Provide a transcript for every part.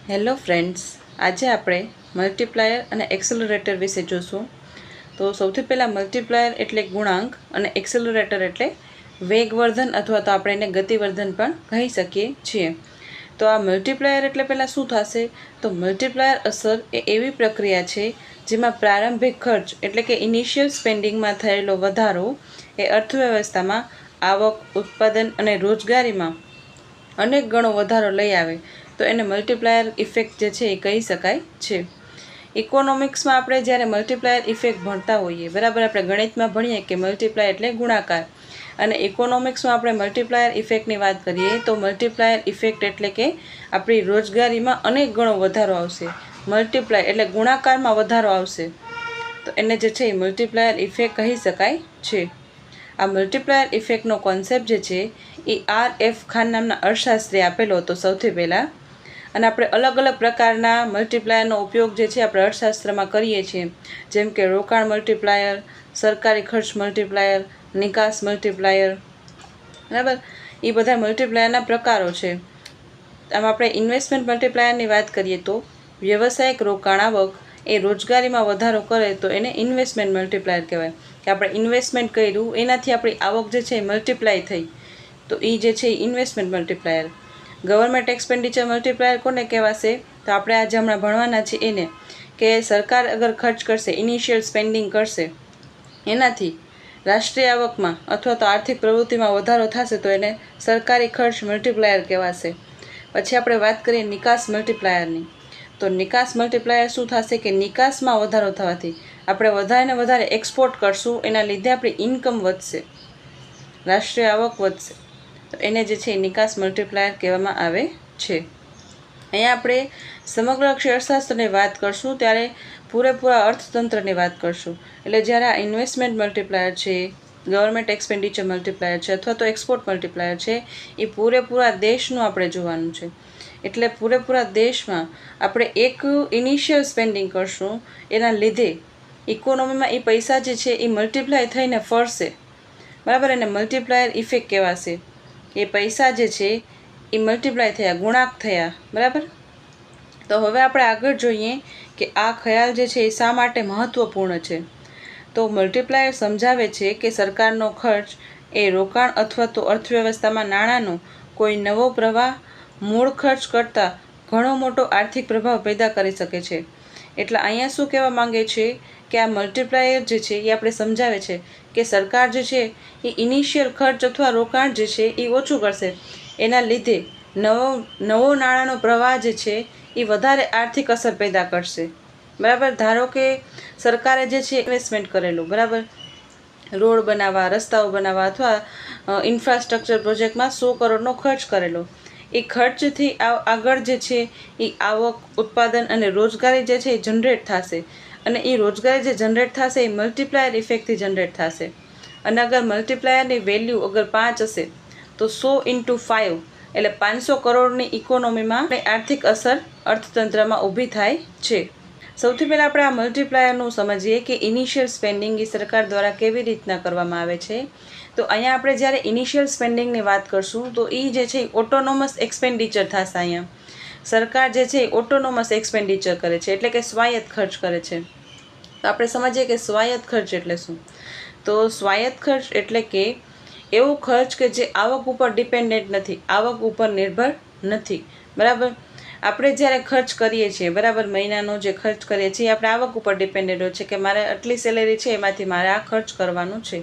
Hello friends, આજે આપણે multiplier અને એક્સેલરેટર વિશે જોશું. તો સૌથી પહેલાં મલ્ટીપ્લાયર એટલે ગુણાંક અને એક્સેલરેટર એટલે વેગવર્ધન અથવા તો આપણે એને ગતિવર્ધન પણ કહી શકીએ છીએ. તો આ મલ્ટીપ્લાયર એટલે પહેલાં શું થશે? તો મલ્ટીપ્લાયર અસર એ એવી પ્રક્રિયા છે જેમાં પ્રારંભિક ખર્ચ એટલે કે ઇનિશિયલ સ્પેન્ડિંગમાં થયેલો વધારો એ અર્થવ્યવસ્થામાં આવક, ઉત્પાદન અને રોજગારીમાં અનેક ગણો વધારો લઈ આવે તો એને મલ્ટીપ્લાયર ઇફેક્ટ જે છે એ કહી શકાય છે. ઇકોનોમિક્સમાં આપણે જ્યારે મલ્ટીપ્લાયર ઇફેક્ટ ભણતા હોઈએ, બરાબર, આપણે ગણિતમાં ભણીએ કે મલ્ટીપ્લાયર એટલે ગુણાકાર, અને ઇકોનોમિક્સમાં આપણે મલ્ટીપ્લાયર ઇફેક્ટની વાત કરીએ તો મલ્ટીપ્લાયર ઇફેક્ટ એટલે કે આપણી રોજગારીમાં અનેક ગણો વધારો આવશે. મલ્ટીપ્લાય એટલે ગુણાકારમાં વધારો આવશે, તો એને જે છે એ મલ્ટીપ્લાયર ઇફેક્ટ કહી શકાય છે. આ મલ્ટીપ્લાયર ઇફેક્ટનો કોન્સેપ્ટ જે છે એ R.F. ખાન નામના અર્થશાસ્ત્રી આપેલો હતો સૌથી પહેલાં, અને આપણે અલગ અલગ પ્રકારના મલ્ટીપ્લાયરનો ઉપયોગ જે છે આપણે અર્થશાસ્ત્રમાં કરીએ છીએ, જેમ કે રોકાણ મલ્ટીપ્લાયર, સરકારી ખર્ચ મલ્ટીપ્લાયર, નિકાસ મલ્ટીપ્લાયર, બરાબર. એ બધા મલ્ટીપ્લાયરના પ્રકારો છે. આમ આપણે ઇન્વેસ્ટમેન્ટ મલ્ટીપ્લાયરની વાત કરીએ તો વ્યવસાયિક રોકાણ આવક એ રોજગારીમાં વધારો કરે તો એને ઇન્વેસ્ટમેન્ટ મલ્ટીપ્લાયર કહેવાય, કે આપણે ઇન્વેસ્ટમેન્ટ કર્યું એનાથી આપણી આવક જે છે એ મલ્ટીપ્લાય થઈ, તો એ જે છે એ investment multiplier. Government expenditure multiplier કોને કહેવાશે? તો આપણે આજે હમણાં ભણવાના છીએ એને, કે સરકાર અગર ખર્ચ કરશે, ઇનિશિયલ સ્પેન્ડિંગ કરશે, એનાથી રાષ્ટ્રીય આવકમાં અથવા તો આર્થિક પ્રવૃત્તિમાં વધારો થશે તો એને સરકારી ખર્ચ મલ્ટીપ્લાયર કહેવાશે. પછી આપણે વાત કરીએ નિકાસ મલ્ટીપ્લાયરની, તો નિકાસ મલ્ટીપ્લાયર શું થશે કે નિકાસમાં વધારો થવાથી આપણે વધારે ને વધારે એક્સપોર્ટ કરશું, એના લીધે આપણી ઇન્કમ વધશે, રાષ્ટ્રીય આવક વધશે, તો એને જે છે નિકાસ મલ્ટીપ્લાયર કહેવામાં આવે છે. અહીંયા આપણે સમગ્ર અર્થશાસ્ત્રની વાત કરશું ત્યારે પૂરેપૂરા અર્થતંત્રની વાત કરશું. એટલે જ્યારે આ ઇન્વેસ્ટમેન્ટ મલ્ટીપ્લાયર છે, ગવર્મેન્ટ એક્સપેન્ડિચર મલ્ટીપ્લાયર છે અથવા તો એક્સપોર્ટ મલ્ટીપ્લાયર છે, એ પૂરેપૂરા દેશનું આપણે જોવાનું છે. એટલે પૂરેપૂરા દેશમાં આપણે એક ઇનિશિયલ સ્પેન્ડિંગ કરશું, એના લીધે ઇકોનોમીમાં એ પૈસા જે છે એ મલ્ટીપ્લાય થઈને ફરશે, બરાબર, એને મલ્ટીપ્લાયર ઇફેક્ટ કહેવાશે. એ પૈસા જે છે એ મલ્ટીપ્લાય થયા, ગુણાંક થયા, બરાબર. તો હવે આપણે આગળ જોઈએ કે આ ખ્યાલ જે છે એ શા માટે મહત્ત્વપૂર્ણ છે. તો મલ્ટીપ્લાયર સમજાવે છે કે સરકારનો ખર્ચ એ રોકાણ અથવા તો અર્થવ્યવસ્થામાં નાણાંનો કોઈ નવો પ્રવાહ મૂળ ખર્ચ કરતાં ઘણો મોટો આર્થિક પ્રભાવ પેદા કરી શકે છે. એટલે અહીંયા શું કહેવા માંગે છે કે આ મલ્ટીપ્લાયર જે છે એ આપણે સમજાવે છે કે સરકાર જે છે એ ઇનિશિયલ ખર્ચ અથવા રોકાણ જે છે એ ઓછું કરશે, એના લીધે નવો નાણાંનો પ્રવાહ જે છે એ વધારે આર્થિક અસર પેદા કરશે, બરાબર. ધારો કે સરકારે જે છે ઇન્વેસ્ટમેન્ટ કરેલું, બરાબર, રોડ બનાવવા, રસ્તાઓ બનાવવા અથવા ઇન્ફ્રાસ્ટ્રક્ચર પ્રોજેક્ટમાં 100 કરોડનો ખર્ચ કરેલો, એ ખર્ચથી આગળ જે છે એ આવક, ઉત્પાદન અને રોજગારી જે છે એ જનરેટ થશે, અને એ રોજગારી જે જનરેટ થશે એ મલ્ટીપ્લાયર ઇફેક્ટથી જનરેટ થશે. અને અગર મલ્ટીપ્લાયરની વેલ્યુ અગર 5 હશે તો 100 × 5 એટલે 500 કરોડની ઇકોનોમીમાં આર્થિક અસર અર્થતંત્રમાં ઊભી થાય છે. સૌથી પહેલાં આપણે આ મલ્ટીપ્લાયરનું સમજીએ કે ઇનિશિયલ સ્પેન્ડિંગ એ સરકાર દ્વારા કેવી રીતના કરવામાં આવે છે. તો અહીંયા આપણે જ્યારે ઇનિશિયલ સ્પેન્ડિંગની વાત કરશું તો એ જે છે ઓટોનોમસ એક્સપેન્ડિચર થશે. અહીંયા સરકાર જે છે એ ઓટોનોમસ એક્સપેન્ડિચર કરે છે, એટલે કે સ્વાયત્ત ખર્ચ કરે છે. તો આપણે સમજીએ કે સ્વાયત્ત ખર્ચ એટલે શું. તો સ્વાયત્ત ખર્ચ એટલે કે એવો ખર્ચ કે જે આવક ઉપર ડિપેન્ડન્ટ નથી, આવક ઉપર નિર્ભર નથી, બરાબર. આપણે જ્યારે ખર્ચ કરીએ છીએ, બરાબર, મહિનાનો જે ખર્ચ કરીએ છીએ આપણે આવક ઉપર ડિપેન્ડન્ટ હોય છે કે મારે આટલી સેલેરી છે એમાંથી મારે આ ખર્ચ કરવાનું છે,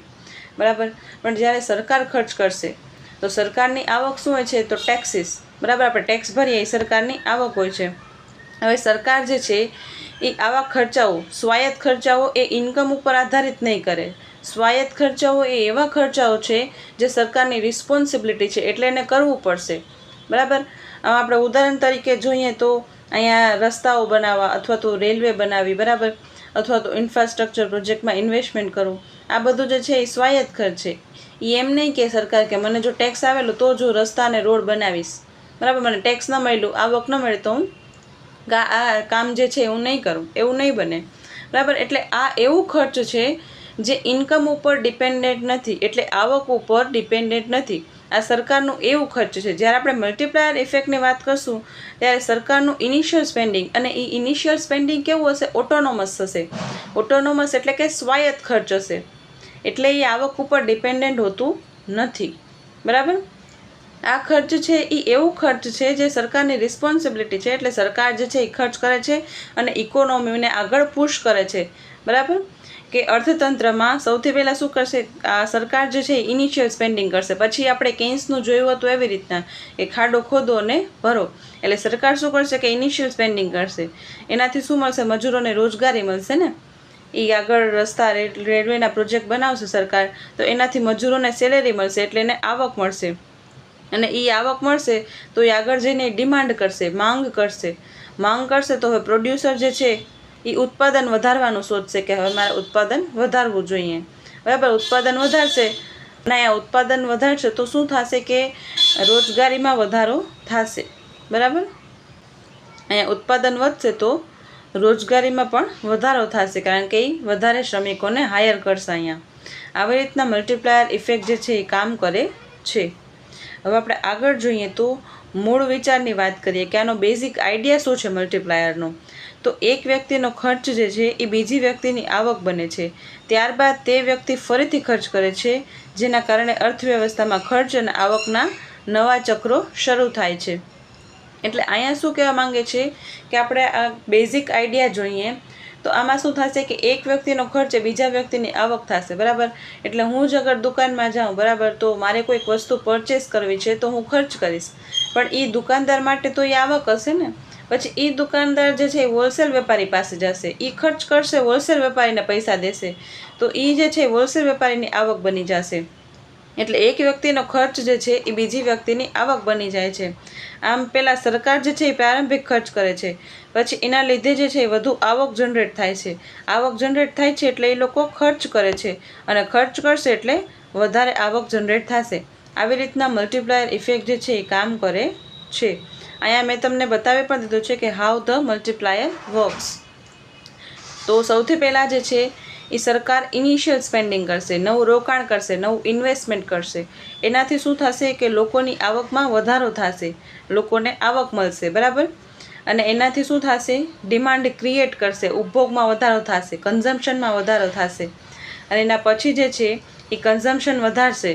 બરાબર. પણ જ્યારે સરકાર ખર્ચ કરશે તો સરકારની આવક શું હોય છે? તો ટેક્સીસ, બરાબર, આપણે ટેક્સ ભરીએ એ સરકારની આવક હોય છે. હવે સરકાર જે છે એ આવા ખર્ચાઓ, સ્વાયત્ત ખર્ચાઓ એ ઇન્કમ ઉપર આધારિત નહીં કરે. સ્વાયત્ત ખર્ચાઓ એ એવા ખર્ચાઓ છે જે સરકારની રિસ્પોન્સિબિલિટી છે, એટલે એને કરવું પડશે, બરાબર. આપણે ઉદાહરણ તરીકે જોઈએ તો અહીંયા રસ્તાઓ બનાવવા અથવા તો રેલવે બનાવવી, બરાબર, અથવા તો ઇન્ફ્રાસ્ટ્રક્ચર પ્રોજેક્ટમાં ઇન્વેસ્ટમેન્ટ કરવું, આ બધું જે છે એ સ્વાયત્ત ખર્ચ છે. એ એમ નહીં કે સરકાર કે મને જો ટેક્સ આવેલો તો જો રસ્તા અને રોડ બનાવીશ, બરાબર, મને ટેક્સ ન મળ્યું, આવક ન મળે તો હું આ કામ જે છે હું નહીં કરું, એવું નહીં બને, બરાબર. એટલે આ એવું ખર્ચ છે જે ઇન્કમ ઉપર ડિપેન્ડન્ટ નથી, એટલે આવક ઉપર ડિપેન્ડન્ટ નથી. આ સરકારનું એવું ખર્ચ છે. જ્યારે આપણે મલ્ટીપ્લાયર ઇફેક્ટની વાત કરશું ત્યારે સરકારનું ઇનિશિયલ સ્પેન્ડિંગ, અને એ ઇનિશિયલ સ્પેન્ડિંગ કેવું હશે? ઓટોનોમસ હશે. ઓટોનોમસ એટલે કે સ્વાયત્ત ખર્ચ હશે, એટલે એ આવક ઉપર ડિપેન્ડન્ટ હોતું નથી. બરાબર? આ ખર્ચ છે એ એવું ખર્ચ છે જે સરકારની રિસ્પોન્સિબિલિટી છે, એટલે સરકાર જે છે એ ખર્ચ કરે છે અને ઇકોનોમીને આગળ પુશ કરે છે. બરાબર? કે અર્થતંત્રમાં સૌથી પહેલાં શું કરશે? આ સરકાર જે છે એ ઇનિશિયલ સ્પેન્ડિંગ કરશે. પછી આપણે કેન્સનું જોયું હતું એવી રીતના કે ખાડો ખોદો અને ભરો, એટલે સરકાર શું કરશે કે ઇનિશિયલ સ્પેન્ડિંગ કરશે. એનાથી શું મળશે? મજૂરોને રોજગારી મળશે ને. એ આગળ રસ્તા રેલવેના પ્રોજેક્ટ બનાવશે સરકાર, તો એનાથી મજૂરોને સેલેરી મળશે, એટલે એને આવક મળશે. અને એ આવક મળશે તો એ આગળ જઈને ડિમાન્ડ કરશે, માંગ કરશે. માંગ કરશે તો હવે પ્રોડ્યુસર જે છે એ ઉત્પાદન વધારવાનું શોધશે કે હવે મારે ઉત્પાદન વધારવું જોઈએ. બરાબર? ઉત્પાદન વધારશે અને આ ઉત્પાદન વધારશે તો શું થશે કે રોજગારીમાં વધારો થશે. બરાબર? અહીંયા ઉત્પાદન વધશે તો રોજગારીમાં પણ વધારો થશે, કારણ કે એ વધારે શ્રમિકોને હાયર કરશે. અહીંયા આવી રીતના મલ્ટીપ્લાયર ઇફેક્ટ જે છે એ કામ કરે છે. હવે આપણે આગળ જોઈએ તો મૂળ વિચારની વાત કરીએ કે આનો બેઝિક આઈડિયા શું છે મલ્ટીપ્લાયરનો. તો એક વ્યક્તિનો ખર્ચ જે છે એ બીજી વ્યક્તિની આવક બને છે, ત્યારબાદ તે વ્યક્તિ ફરીથી ખર્ચ કરે છે, જેના કારણે અર્થવ્યવસ્થામાં ખર્ચ અને આવકના નવા ચક્રો શરૂ થાય છે. એટલે અહીંયા શું કહેવા માંગે છે કે આપણે આ બેઝિક આઈડિયા જોઈએ તો આમાં શું થશે કે એક વ્યક્તિનો ખર્ચ એ બીજા વ્યક્તિની આવક થશે. બરાબર? એટલે હું જ અગર દુકાનમાં જાઉં, બરાબર, તો મારે કોઈક વસ્તુ પરચેસ કરવી છે તો હું ખર્ચ કરીશ, પણ એ દુકાનદાર માટે તો એ આવક હશે ને. પછી એ દુકાનદાર જે છે એ હોલસેલ વેપારી પાસે જશે, એ ખર્ચ કરશે, હોલસેલ વેપારીને પૈસા દેશે, તો એ જે છે હોલસેલ વેપારીની આવક બની જશે. એટલે એક વ્યક્તિનો ખર્ચ જે છે એ બીજી વ્યક્તિની આવક બની જાય છે. આમ પહેલાં સરકાર જે છે એ પ્રારંભિક ખર્ચ કરે છે, પછી એના લીધે જે છે એ વધુ આવક જનરેટ થાય છે. આવક જનરેટ થાય છે એટલે એ લોકો ખર્ચ કરે છે, અને ખર્ચ કરશે એટલે વધારે આવક જનરેટ થશે. આવી રીતના મલ્ટીપ્લાયર ઇફેક્ટ જે છે એ કામ કરે છે. અહીંયા મેં તમને બતાવી પણ દીધું છે કે હાઉ ધ મલ્ટીપ્લાયર વર્ક્સ. તો સૌથી પહેલાં જે છે એ સરકાર ઇનિશિયલ સ્પેન્ડિંગ કરશે, નવું રોકાણ કરશે, નવું ઇન્વેસ્ટમેન્ટ કરશે. એનાથી શું થશે કે લોકોની આવકમાં વધારો થશે, લોકોને આવક મળશે. બરાબર? અને એનાથી શું થશે? ડિમાન્ડ ક્રિએટ કરશે, ઉપભોગમાં વધારો થશે, કન્ઝમ્પશનમાં વધારો થશે. અને એના પછી જે છે એ કન્ઝમ્પશન વધારશે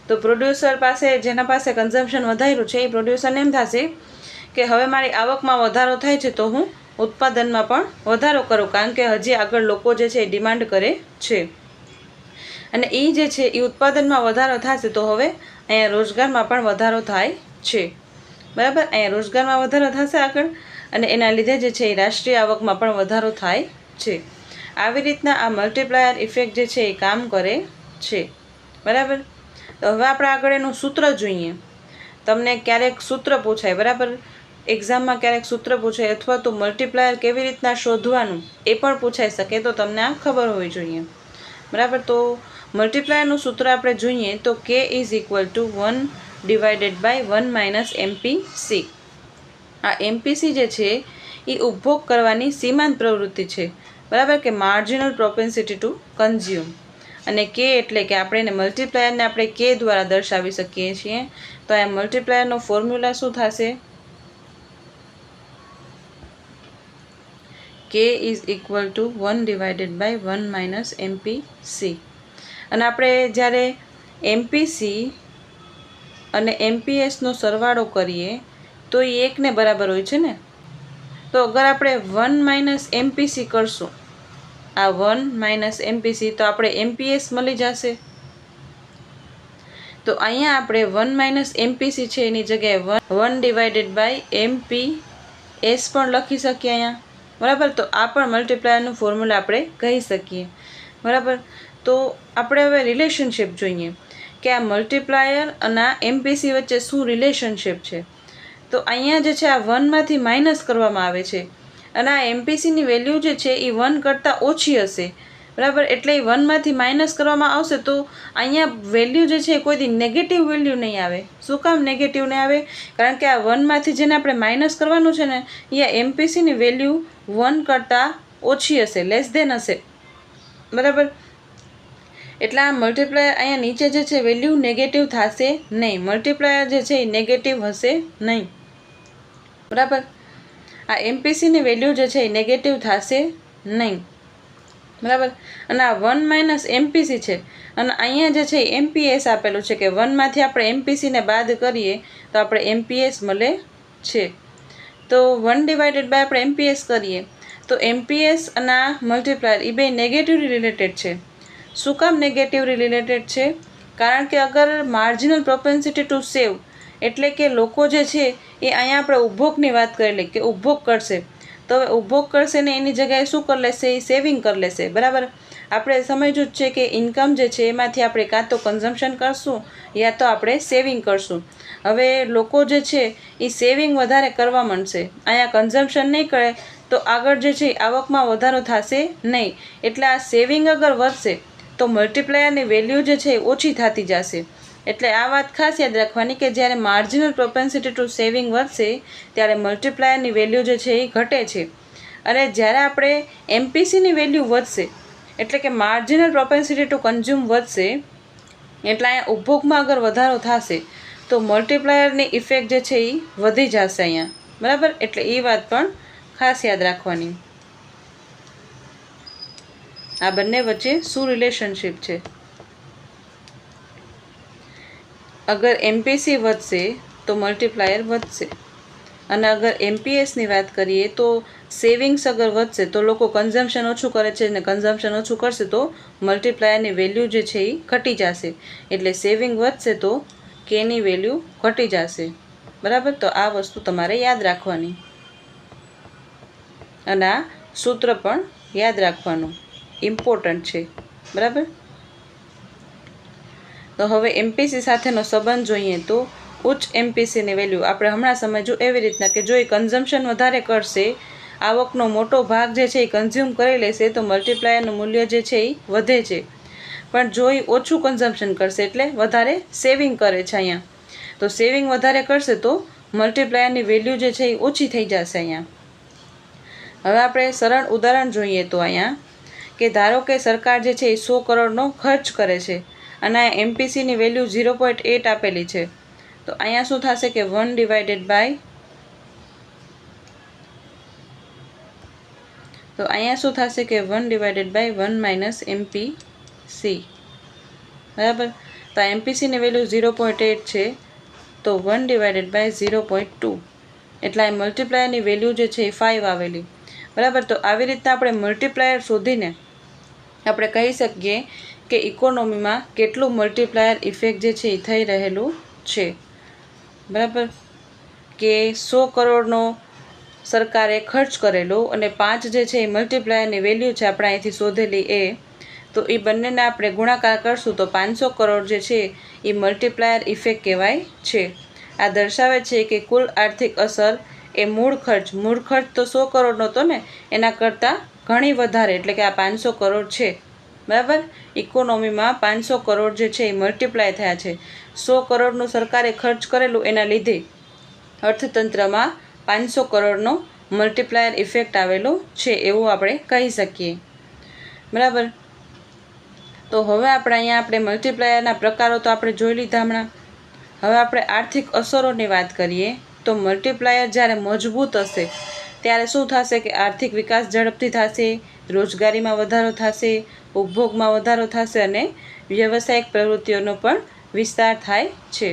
તો પ્રોડ્યુસર પાસે, જેના પાસે કન્ઝમ્પશન વધાર્યું છે એ પ્રોડ્યુસરને એમ થશે કે હવે મારી આવકમાં વધારો થાય છે તો હું ઉત્પાદનમાં પણ વધારો કરું, કારણ કે હજી આગળ લોકો જે છે એ ડિમાન્ડ કરે છે. અને એ જે છે એ ઉત્પાદનમાં વધારો થશે તો હવે અહીંયા રોજગારમાં પણ વધારો થાય છે. બરાબર? અહીંયા રોજગારમાં વધારો થશે આગળ, અને એના લીધે જે છે એ રાષ્ટ્રીય આવકમાં પણ વધારો થાય છે. આવી રીતના આ મલ્ટીપ્લાયર ઇફેક્ટ જે છે એ કામ કરે છે. બરાબર? તો હવે આપણે આગળ એનું સૂત્ર જોઈએ. તમને ક્યારેક સૂત્ર પૂછાય, બરાબર, એક્ઝામમાં ક્યારેક સૂત્ર પૂછાય, અથવા તો મલ્ટીપ્લાયર કેવી રીતના શોધવાનું એ પણ પૂછાઈ શકે, તો તમને આ ખબર હોવી જોઈએ. બરાબર? તો મલ્ટીપ્લાયરનું સૂત્ર આપણે જોઈએ તો K is equal two 1/1 - MPC. આ MPC જે છે એ ઉપભોગ કરવાની સીમાંત પ્રવૃત્તિ છે. બરાબર? કે માર્જિનલ પ્રોપેન્સિટી ટુ કન્ઝ્યુમ. અને K એટલે કે આપણે એને મલ્ટીપ્લાયરને આપણે K દ્વારા દર્શાવી શકીએ છીએ. તો આ મલ્ટીપ્લાયરનો ફોર્મ્યુલા શું થશે? K is equal two 1/1 - MPC. અને આપણે જ્યારે MPC અને MPSનો સરવાળો કરીએ તો એ 1 બરાબર હોય છે ને. તો અગર આપણે 1 - MPC કરશું, આ 1 - MPC, તો આપણે MPS મળી જશે. તો અહીંયા આપણે 1 - MPC છે એની જગ્યાએ 1/MPS પણ લખી શકીએ અહીંયા. બરાબર? તો આ પણ મલ્ટીપ્લાયરનું ફોર્મ્યુલા આપણે કહી શકીએ. બરાબર? તો આપણે હવે રિલેશનશિપ જોઈએ કે આ મલ્ટીપ્લાયર અને આ MPC વચ્ચે શું રિલેશનશિપ છે. તો અહીંયા જે છે આ 1માંથી માઇનસ કરવામાં આવે છે, અને આ MPCની વેલ્યુ જે છે એ 1 કરતાં ઓછી હશે. બરાબર? એટલે એ 1માંથી માઇનસ કરવામાં આવશે તો અહીંયા વેલ્યુ જે છે કોઈ દી નેગેટિવ વેલ્યુ નહીં આવે. શું કામ નેગેટિવ નહીં આવે? કારણ કે આ 1માંથી જેને આપણે માઇનસ કરવાનું છે ને, અહીંયા MPCની વેલ્યુ 1 કરતાં ઓછી હશે, લેસ દેન હશે. બરાબર? એટલે આ મલ્ટીપ્લાયર અહીંયા નીચે જે છે વેલ્યુ નેગેટિવ થશે નહીં, મલ્ટીપ્લાયર જે છે એ નેગેટિવ હશે નહીં, બરાબર. આ એમપીસીની વેલ્યુ જે છે એ નેગેટિવ થશે નહીં, બરાબર. અને આ 1 - એમપીસી છે અને અહીંયા જે છે એમપીએસ આપેલું છે કે 1માંથી આપણે એમપીસીને બાદ કરીએ તો આપણે એમપીએસ મળે છે. તો 1 / આપણે એમપીએસ કરીએ તો એમપીએસ અને આ મલ્ટીપ્લાયર એ બે નેગેટિવલી રિલેટેડ છે. શું કામ નેગેટિવલી રિલેટેડ છે? કારણ કે અગર માર્જિનલ પ્રોપેન્સિટી ટુ સેવ એટલે કે લોકો જે છે એ અહીંયા આપણે ઉપભોગની વાત કરી લઈએ કે ઉપભોગ કરશે, તો હવે ઉપભોગ કરશે ને એની જગ્યાએ શું કરી લેશે? એ સેવિંગ કરી લેશે, બરાબર. આપણે સમજવું જ છે કે ઇન્કમ જે છે એમાંથી આપણે કાં તો કન્ઝમ્પશન કરશું યા તો આપણે સેવિંગ કરશું. હવે લોકો જે છે એ સેવિંગ વધારે કરવા માંડશે, અહીંયા કન્ઝમ્પશન નહીં કરે તો આગળ જે છે આવકમાં વધારો થશે નહીં. એટલે આ સેવિંગ અગર વધશે તો મલ્ટીપ્લાયરની વેલ્યુ જે છે એ ઓછી થતી જશે. એટલે આ વાત ખાસ યાદ રાખવાની કે જ્યારે માર્જિનલ પ્રોપેન્સિટી ટુ સેવિંગ વધશે ત્યારે મલ્ટીપ્લાયરની વેલ્યુ જે છે એ ઘટે છે. અને જ્યારે આપણે એમપીસીની વેલ્યુ વધશે એટલે કે માર્જિનલ પ્રોપેન્સિટી ટુ કન્ઝ્યુમ વધશે એટલે અહીંયા ઉપભોગમાં અગર વધારો થશે તો મલ્ટીપ્લાયરની ઇફેક્ટ જે છે એ વધી જશે અહીંયા, બરાબર. એટલે એ વાત પણ ખાસ યાદ રાખવાની. આ બંને વચ્ચે શું રિલેશનશિપ છે? અગર એમપીસી વધશે તો મલ્ટીપ્લાયર વધશે અને અગર એમપીએસની વાત કરીએ તો સેવિંગ્સ અગર વધશે તો લોકો કન્ઝમ્પશન ઓછું કરે છે અને કન્ઝમ્પશન ઓછું કરશે તો મલ્ટીપ્લાયરની વેલ્યુ જે છે એ ઘટી જશે. એટલે સેવિંગ વધશે તો કેની વેલ્યુ ઘટી જશે, બરાબર. તો આ વસ્તુ તમારે યાદ રાખવાની અને આ સૂત્ર પણ યાદ રાખવાનું ઇમ્પોર્ટન્ટ છે, બરાબર. તો હવે એમપીસી સાથેનો સંબંધ જોઈએ તો ઉચ્ચ એમપીસીની વેલ્યુ આપણે હમણાં સમજવું એવી રીતના કે જો એ કન્ઝમ્પશન વધારે કરશે, આવકનો મોટો ભાગ જે છે એ કન્ઝ્યુમ કરી લેશે તો મલ્ટીપ્લાયરનું મૂલ્ય જે છે એ વધે છે. પણ જો એ ઓછું કન્ઝમ્પશન કરશે એટલે વધારે સેવિંગ કરે છે અહીંયા, તો સેવિંગ વધારે કરશે તો મલ્ટીપ્લાયરની વેલ્યુ જે છે એ ઓછી થઈ જશે અહીંયા. હવે આપણે સરળ ઉદાહરણ જોઈએ તો અહીંયા કે ધારો કે સરકાર જે છે એ 100 કરોડનો ખર્ચ કરે છે અને આ એમપીસીની વેલ્યુ 0.8 આપેલી છે, તો અહીંયા શું થશે કે 1 / તો અહીંયા શું થશે કે 1 / 1 - એમપીસી, બરાબર. તો આ એમપીસીની વેલ્યુ 0.8 છે તો 1 / 0.2 એટલે આ મલ્ટીપ્લાયરની વેલ્યુ જે છે એ 5 આવેલી, બરાબર. તો આવી રીતના આપણે મલ્ટીપ્લાયર શોધીને આપણે કહી શકીએ કે ઇકોનોમીમાં કેટલું મલ્ટીપ્લાયર ઇફેક્ટ જે છે એ થઈ રહેલું છે, બરાબર. કે 100 કરોડનો સરકારે ખર્ચ કરેલો અને 5 જે છે એ મલ્ટીપ્લાયરની વેલ્યુ છે આપણે અહીંથી શોધેલી એ, તો એ બંનેને આપણે ગુણાકાર કરશું તો 500 કરોડ જે છે એ મલ્ટીપ્લાયર ઇફેક્ટ કહેવાય છે. આ દર્શાવે છે કે કુલ આર્થિક અસર એ મૂળ ખર્ચ તો 100 કરોડનો હતો ને એના કરતાં ઘણી વધારે એટલે કે આ 500 કરોડ છે, બરાબર. ઇકોનોમીમાં 500 કરોડ જે છે એ મલ્ટીપ્લાય થયા છે. 100 કરોડનું સરકારે ખર્ચ કરેલું એના લીધે અર્થતંત્રમાં 500 કરોડનો મલ્ટીપ્લાયર ઇફેક્ટ આવેલો છે એવું આપણે કહી શકીએ, બરાબર. તો હવે આપણે મલ્ટીપ્લાયરના પ્રકારો તો આપણે જોઈ લીધા હમણાં. હવે આપણે આર્થિક અસરોની વાત કરીએ તો મલ્ટીપ્લાયર જ્યારે મજબૂત હશે ત્યારે શું થશે કે આર્થિક વિકાસ ઝડપથી થશે, રોજગારીમાં વધારો થશે, ઉપભોગમાં વધારો થશે અને વ્યવસાયિક પ્રવૃત્તિઓનો પણ વિસ્તાર થાય છે.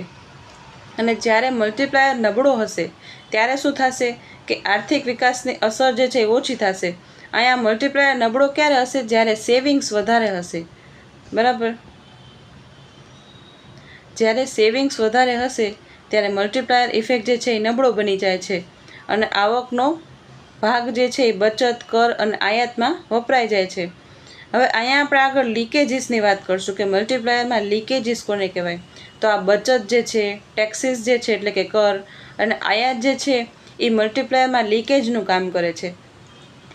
અને જ્યારે મલ્ટીપ્લાયર નબળો હશે ત્યારે શું થશે કે આર્થિક વિકાસની અસર જે છે એ ઓછી થશે. અહીંયા મલ્ટીપ્લાયર નબળો ક્યારે હશે? જ્યારે સેવિંગ્સ વધારે હશે, બરાબર. જ્યારે સેવિંગ્સ વધારે હશે ત્યારે મલ્ટીપ્લાયર ઇફેક્ટ જે છે એ નબળો બની જાય છે અને આવકનો ભાગ જે છે એ બચત, કર અને આયાતમાં વપરાઈ જાય છે. હવે અહીંયા આપણે આગળ લીકેજીસની વાત કરશું કે મલ્ટીપ્લાયરમાં લીકેજીસ કોને કહેવાય? તો આ બચત જે છે, ટેક્સીસ જે છે એટલે કે કર અને આયાત જે છે એ મલ્ટીપ્લાયરમાં લીકેજનું કામ કરે છે.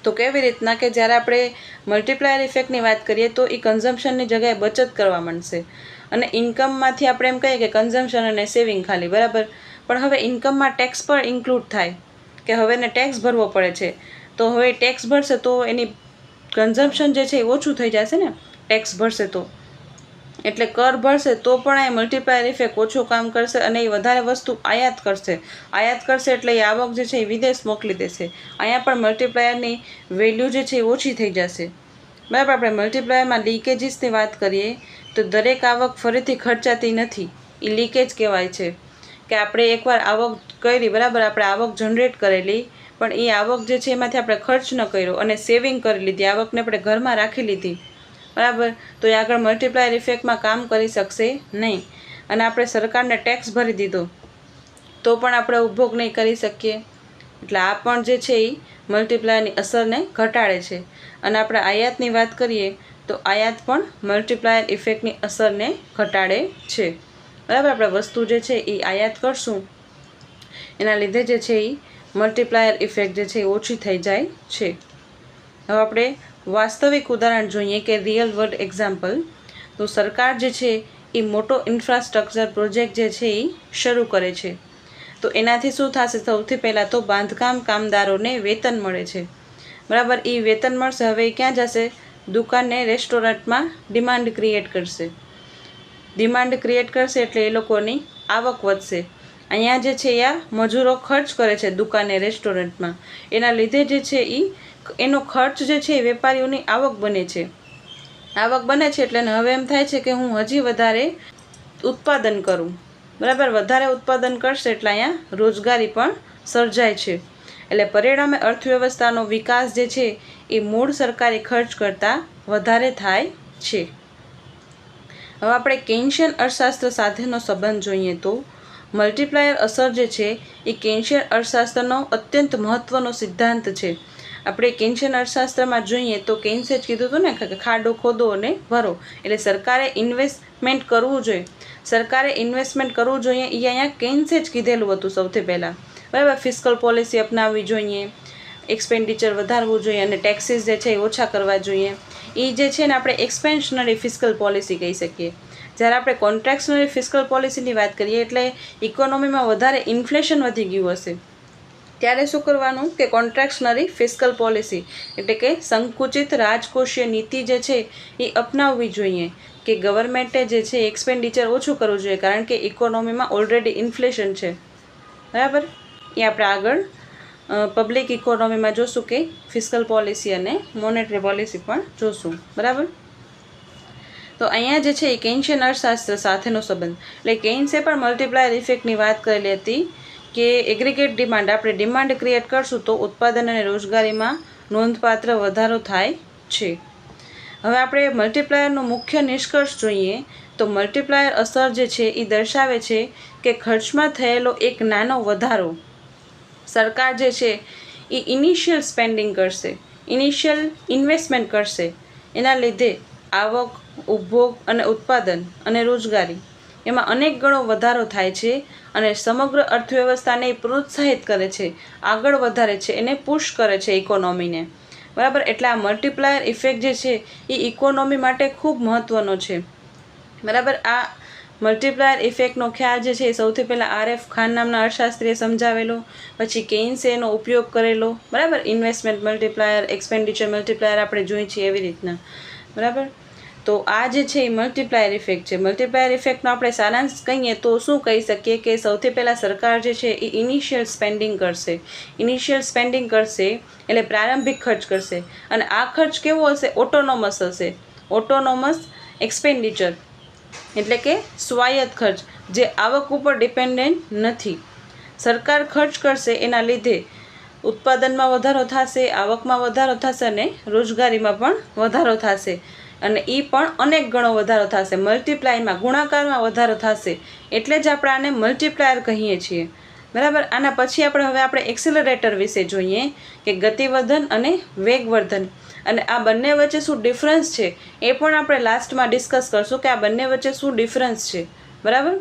તો કેવી રીતના કે જ્યારે આપણે મલ્ટીપ્લાયર ઇફેક્ટની વાત કરીએ તો એ કન્ઝમ્પશનની જગ્યાએ બચત કરવા માંડશે અને ઇન્કમમાંથી આપણે એમ કહીએ કે કન્ઝમ્પશન અને સેવિંગ ખાલી, બરાબર. પણ હવે ઇન્કમમાં ટેક્સ પણ ઇન્ક્લુડ થાય કે હવે એને ટેક્સ ભરવો પડે છે, તો હવે ટેક્સ ભરશે તો એની કન્ઝમ્પશન જે છે એ ઓછું થઈ જશે ને ટેક્સ ભરશે તો, એટલે કર ભરશે તો પણ એ મલ્ટીપ્લાયર ઇફેક્ટ ઓછું કામ કરશે અને એ વધારે વસ્તુ આયાત કરશે એટલે એ આવક જે છે એ વિદેશ મોકલી દેશે. અહીંયા પણ મલ્ટીપ્લાયરની વેલ્યુ જે છે એ ઓછી થઈ જશે. બરાબર. આપણે મલ્ટીપ્લાયરમાં લીકેજીસની વાત કરીએ તો દરેક આવક ફરીથી ખર્ચાતી નથી, એ લીકેજ કહેવાય છે. કે આપણે એકવાર આવક કરી, બરાબર, આપણે આવક જનરેટ કરેલી, પણ એ આવક જે છે એમાંથી આપણે ખર્ચ ન કર્યો અને સેવિંગ કરી લીધી, આવકને આપણે ઘરમાં રાખી લીધી, બરાબર, તો એ આગળ મલ્ટીપ્લાયર ઇફેક્ટમાં કામ કરી શકશે નહીં. અને આપણે સરકારને ટેક્સ ભરી દીધો તો પણ આપણે ઉપભોગ નહીં કરી શકીએ. એટલે આ પણ જે છે એ મલ્ટીપ્લાયરની અસરને ઘટાડે છે. અને આપણે આયાતની વાત કરીએ તો આયાત પણ મલ્ટીપ્લાયર ઇફેક્ટની અસરને ઘટાડે છે. બરાબર. આપણે વસ્તુ જે છે એ આયાત કરશું એના લીધે જે છે એ મલ્ટીપ્લાયર ઇફેક્ટ જે છે એ ઓછી થઈ જાય છે. હવે આપણે વાસ્તવિક ઉદાહરણ જોઈએ કે રિયલ વર્લ્ડ એક્ઝામ્પલ. તો સરકાર જે છે એ મોટો ઇન્ફ્રાસ્ટ્રક્ચર પ્રોજેક્ટ જે છે એ શરૂ કરે છે. તો એનાથી શું થશે? સૌથી પહેલાં તો બાંધકામ કામદારોને વેતન મળે છે, બરાબર. એ વેતન મળશે. હવે એ ક્યાં જશે? દુકાનને, રેસ્ટોરન્ટમાં ડિમાન્ડ ક્રિએટ કરશે. ડિમાન્ડ ક્રિએટ કરશે એટલે એ લોકોની આવક વધશે. અહીંયા જે છે એ મજૂરો ખર્ચ કરે છે દુકાને, રેસ્ટોરન્ટમાં, એના લીધે જે છે એનો ખર્ચ જે છે એ વેપારીઓની આવક બને છે. આવક બને છે એટલે હવે એમ થાય છે કે હું હજી વધારે ઉત્પાદન કરું, બરાબર. વધારે ઉત્પાદન કરશે એટલે અહીંયા રોજગારી પણ સર્જાય છે. એટલે પરિણામે અર્થવ્યવસ્થાનો વિકાસ જે છે એ મૂળ સરકારી ખર્ચ કરતાં વધારે થાય છે. હવે આપણે કેન્શિયન અર્થશાસ્ત્ર સાથેનો સંબંધ જોઈએ તો મલ્ટીપ્લાયર અસર જે છે એ કેન્શિયન અર્થશાસ્ત્રનો અત્યંત મહત્ત્વનો સિદ્ધાંત છે. આપણે કેન્શિયન અર્થશાસ્ત્રમાં જોઈએ તો કેન્સે જ કીધું હતું ને કે ખાડો ખોદો અને ભરો. એટલે સરકારે ઇન્વેસ્ટમેન્ટ કરવું જોઈએ. સરકારે ઇન્વેસ્ટમેન્ટ કરવું જોઈએ એ અહીંયા કેન્સે જ કીધેલું હતું સૌથી પહેલાં, બરાબર. ફિસ્કલ પોલિસી અપનાવવી જોઈએ, એક્સપેન્ડિચર વધારવું જોઈએ અને ટેક્સીસ જે છે એ ઓછા કરવા જોઈએ. એ જે છે ને આપણે એક્સપેન્શનરી ફિસ્કલ પોલિસી કહી શકીએ. જ્યારે આપણે કોન્ટ્રાક્શનરી ફિસ્કલ પોલિસીની વાત કરીએ એટલે ઇકોનોમીમાં વધારે ઇન્ફ્લેશન વધી ગયું હશે ત્યારે શું કરવાનું કે કોન્ટ્રાક્શનરી ફિસ્કલ પોલિસી એટલે કે સંકુચિત રાજકોષીય નીતિ જે છે એ અપનાવવી જોઈએ. કે ગવર્મેન્ટે જે છે એક્સપેન્ડિચર ઓછું કરવું જોઈએ કારણ કે ઇકોનોમીમાં ઓલરેડી ઇન્ફ્લેશન છે, બરાબર. એ આપણે આગળ પબ્લિક ઇકોનોમીમાં જોશું કે ફિસ્કલ પોલિસી અને મોનેટરી પોલિસી પણ જોશું, બરાબર. તો અહીંયા જે છે એ કેન્શિયન અર્થશાસ્ત્ર સાથેનો સંબંધ. એટલે કેન્સે પણ મલ્ટીપ્લાયર ઇફેક્ટની વાત કરેલી હતી કે એગ્રીગેટ ડિમાન્ડ, આપણે ડિમાન્ડ ક્રિએટ કરશું તો ઉત્પાદન અને રોજગારીમાં નોંધપાત્ર વધારો થાય છે. હવે આપણે મલ્ટીપ્લાયરનો મુખ્ય નિષ્કર્ષ જોઈએ તો મલ્ટીપ્લાયર અસર જે છે એ દર્શાવે છે કે ખર્ચમાં થયેલો એક નાનો વધારો સરકાર જે છે એ ઇનિશિયલ સ્પેન્ડિંગ કરશે, ઇનિશિયલ ઇન્વેસ્ટમેન્ટ કરશે. એના લીધે આવક, ઉપભોગ અને ઉત્પાદન અને રોજગારી એમાં અનેક ગણો વધારો થાય છે અને સમગ્ર અર્થવ્યવસ્થાને પ્રોત્સાહિત કરે છે, આગળ વધારે છે, એને પુશ કરે છે ઇકોનોમીને, બરાબર. એટલે આ મલ્ટીપ્લાયર ઇફેક્ટ જે છે એ ઇકોનોમી માટે ખૂબ મહત્ત્વનો છે, બરાબર. આ મલ્ટીપ્લાયર ઇફેક્ટનો ખ્યાલ જે છે એ સૌથી પહેલાં આર.એફ. ખાન નામના અર્થશાસ્ત્રીએ સમજાવેલો, પછી કેઇન્સે એનો ઉપયોગ કરેલો, બરાબર. ઇન્વેસ્ટમેન્ટ મલ્ટીપ્લાયર, એક્સપેન્ડિચર મલ્ટીપ્લાયર આપણે જોઈએ છીએ એવી રીતના, બરાબર. તો આ જે છે એ મલ્ટીપ્લાયર ઇફેક્ટ છે. મલ્ટીપ્લાયર ઇફેક્ટનો આપણે સારાંશ કહીએ તો શું કહી શકીએ કે સૌથી પહેલાં સરકાર જે છે એ ઇનિશિયલ સ્પેન્ડિંગ કરશે. ઇનિશિયલ સ્પેન્ડિંગ કરશે એટલે પ્રારંભિક ખર્ચ કરશે અને આ ખર્ચ કેવો હશે? ઓટોનોમસ હશે. ઓટોનોમસ એક્સપેન્ડિચર એટલે કે સ્વાયત્ત ખર્ચ જે આવક ઉપર ડિપેન્ડન્ટ નથી. સરકાર ખર્ચ કરશે એના લીધે ઉત્પાદનમાં વધારો થશે, આવકમાં વધારો થશે અને રોજગારીમાં પણ વધારો થશે અને એ પણ અનેક ગણો વધારો થશે. મલ્ટીપ્લાયમાં, ગુણાકારમાં વધારો થશે એટલે જ આપણે આને મલ્ટીપ્લાયર કહીએ છીએ, બરાબર. આના પછી આપણે એક્સિલરેટર વિશે જોઈએ કે ગતિવર્ધન અને વેગવર્ધન, અને આ બંને વચ્ચે શું ડિફરન્સ છે એ પણ આપણે લાસ્ટમાં ડિસ્કસ કરશું કે આ બંને વચ્ચે શું ડિફરન્સ છે, બરાબર.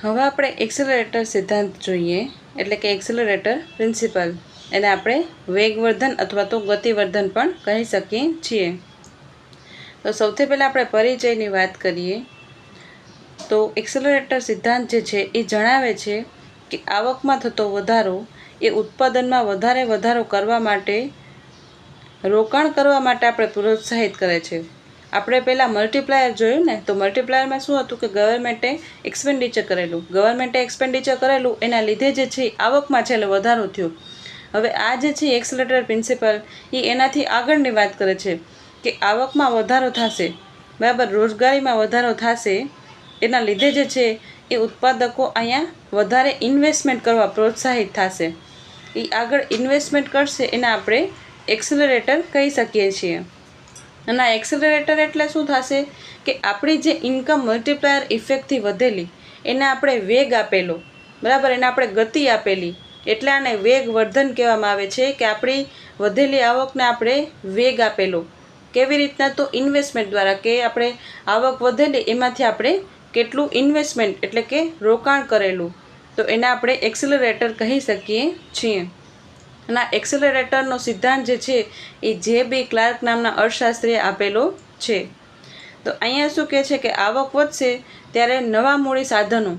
હવે આપણે એક્સિલરેટર સિદ્ધાંત જોઈએ એટલે કે એક્સિલરેટર પ્રિન્સિપલ. એને આપણે વેગવર્ધન અથવા તો ગતિવર્ધન પણ કહી શકીએ છીએ. તો સૌથી પહેલાં આપણે પરિચયની વાત કરીએ તો એક્સિલરેટર સિદ્ધાંત જે છે એ જણાવે છે કે આવકમાં થતો વધારો એ ઉત્પાદનમાં વધારો કરવા માટે, રોકાણ કરવા માટે આપણે પ્રોત્સાહિત કરે છે. આપણે પહેલાં મલ્ટીપ્લાયર જોયું ને, તો મલ્ટીપ્લાયરમાં શું હતું કે ગવર્મેન્ટે એક્સપેન્ડિચર કરેલું એના લીધે જે છે આવકમાં છેલ્લે વધારો થયો. હવે આ જે છે એક્સેલરેટર પ્રિન્સિપલ એ એનાથી આગળની વાત કરે છે કે આવકમાં વધારો થશે, બરાબર, રોજગારીમાં વધારો થશે, એના લીધે જે છે એ ઉત્પાદકો અહીંયા વધારે ઇન્વેસ્ટમેન્ટ કરવા પ્રોત્સાહિત થશે. એ આગળ ઇન્વેસ્ટમેન્ટ કરશે એને આપણે એક્સેલરેટર કહી શકીએ છીએ. અને આ એક્સેલરેટર એટલે શું થશે કે આપણી જે ઇન્કમ મલ્ટીપ્લાયર ઇફેક્ટથી વધેલી એને આપણે વેગ આપેલો, બરાબર, એને આપણે ગતિ આપેલી, એટલે આને વેગવર્ધન કહેવામાં આવે છે કે આપણી વધેલી આવકને આપણે વેગ આપેલો. કેવી રીતના? તો ઇન્વેસ્ટમેન્ટ દ્વારા, કે આપણે આવક વધેલી એમાંથી આપણે કેટલું ઇન્વેસ્ટમેન્ટ એટલે કે રોકાણ કરેલું, તો એને આપણે એક્સેલરેટર કહી શકીએ છીએ. અને આ એક્સેલરેટરનો સિદ્ધાંત જે છે એ જે.બી. ક્લાર્ક નામના અર્થશાસ્ત્રીએ આપેલો છે. તો અહીંયા શું કહે છે કે આવક વધશે ત્યારે નવા મૂડી સાધનો,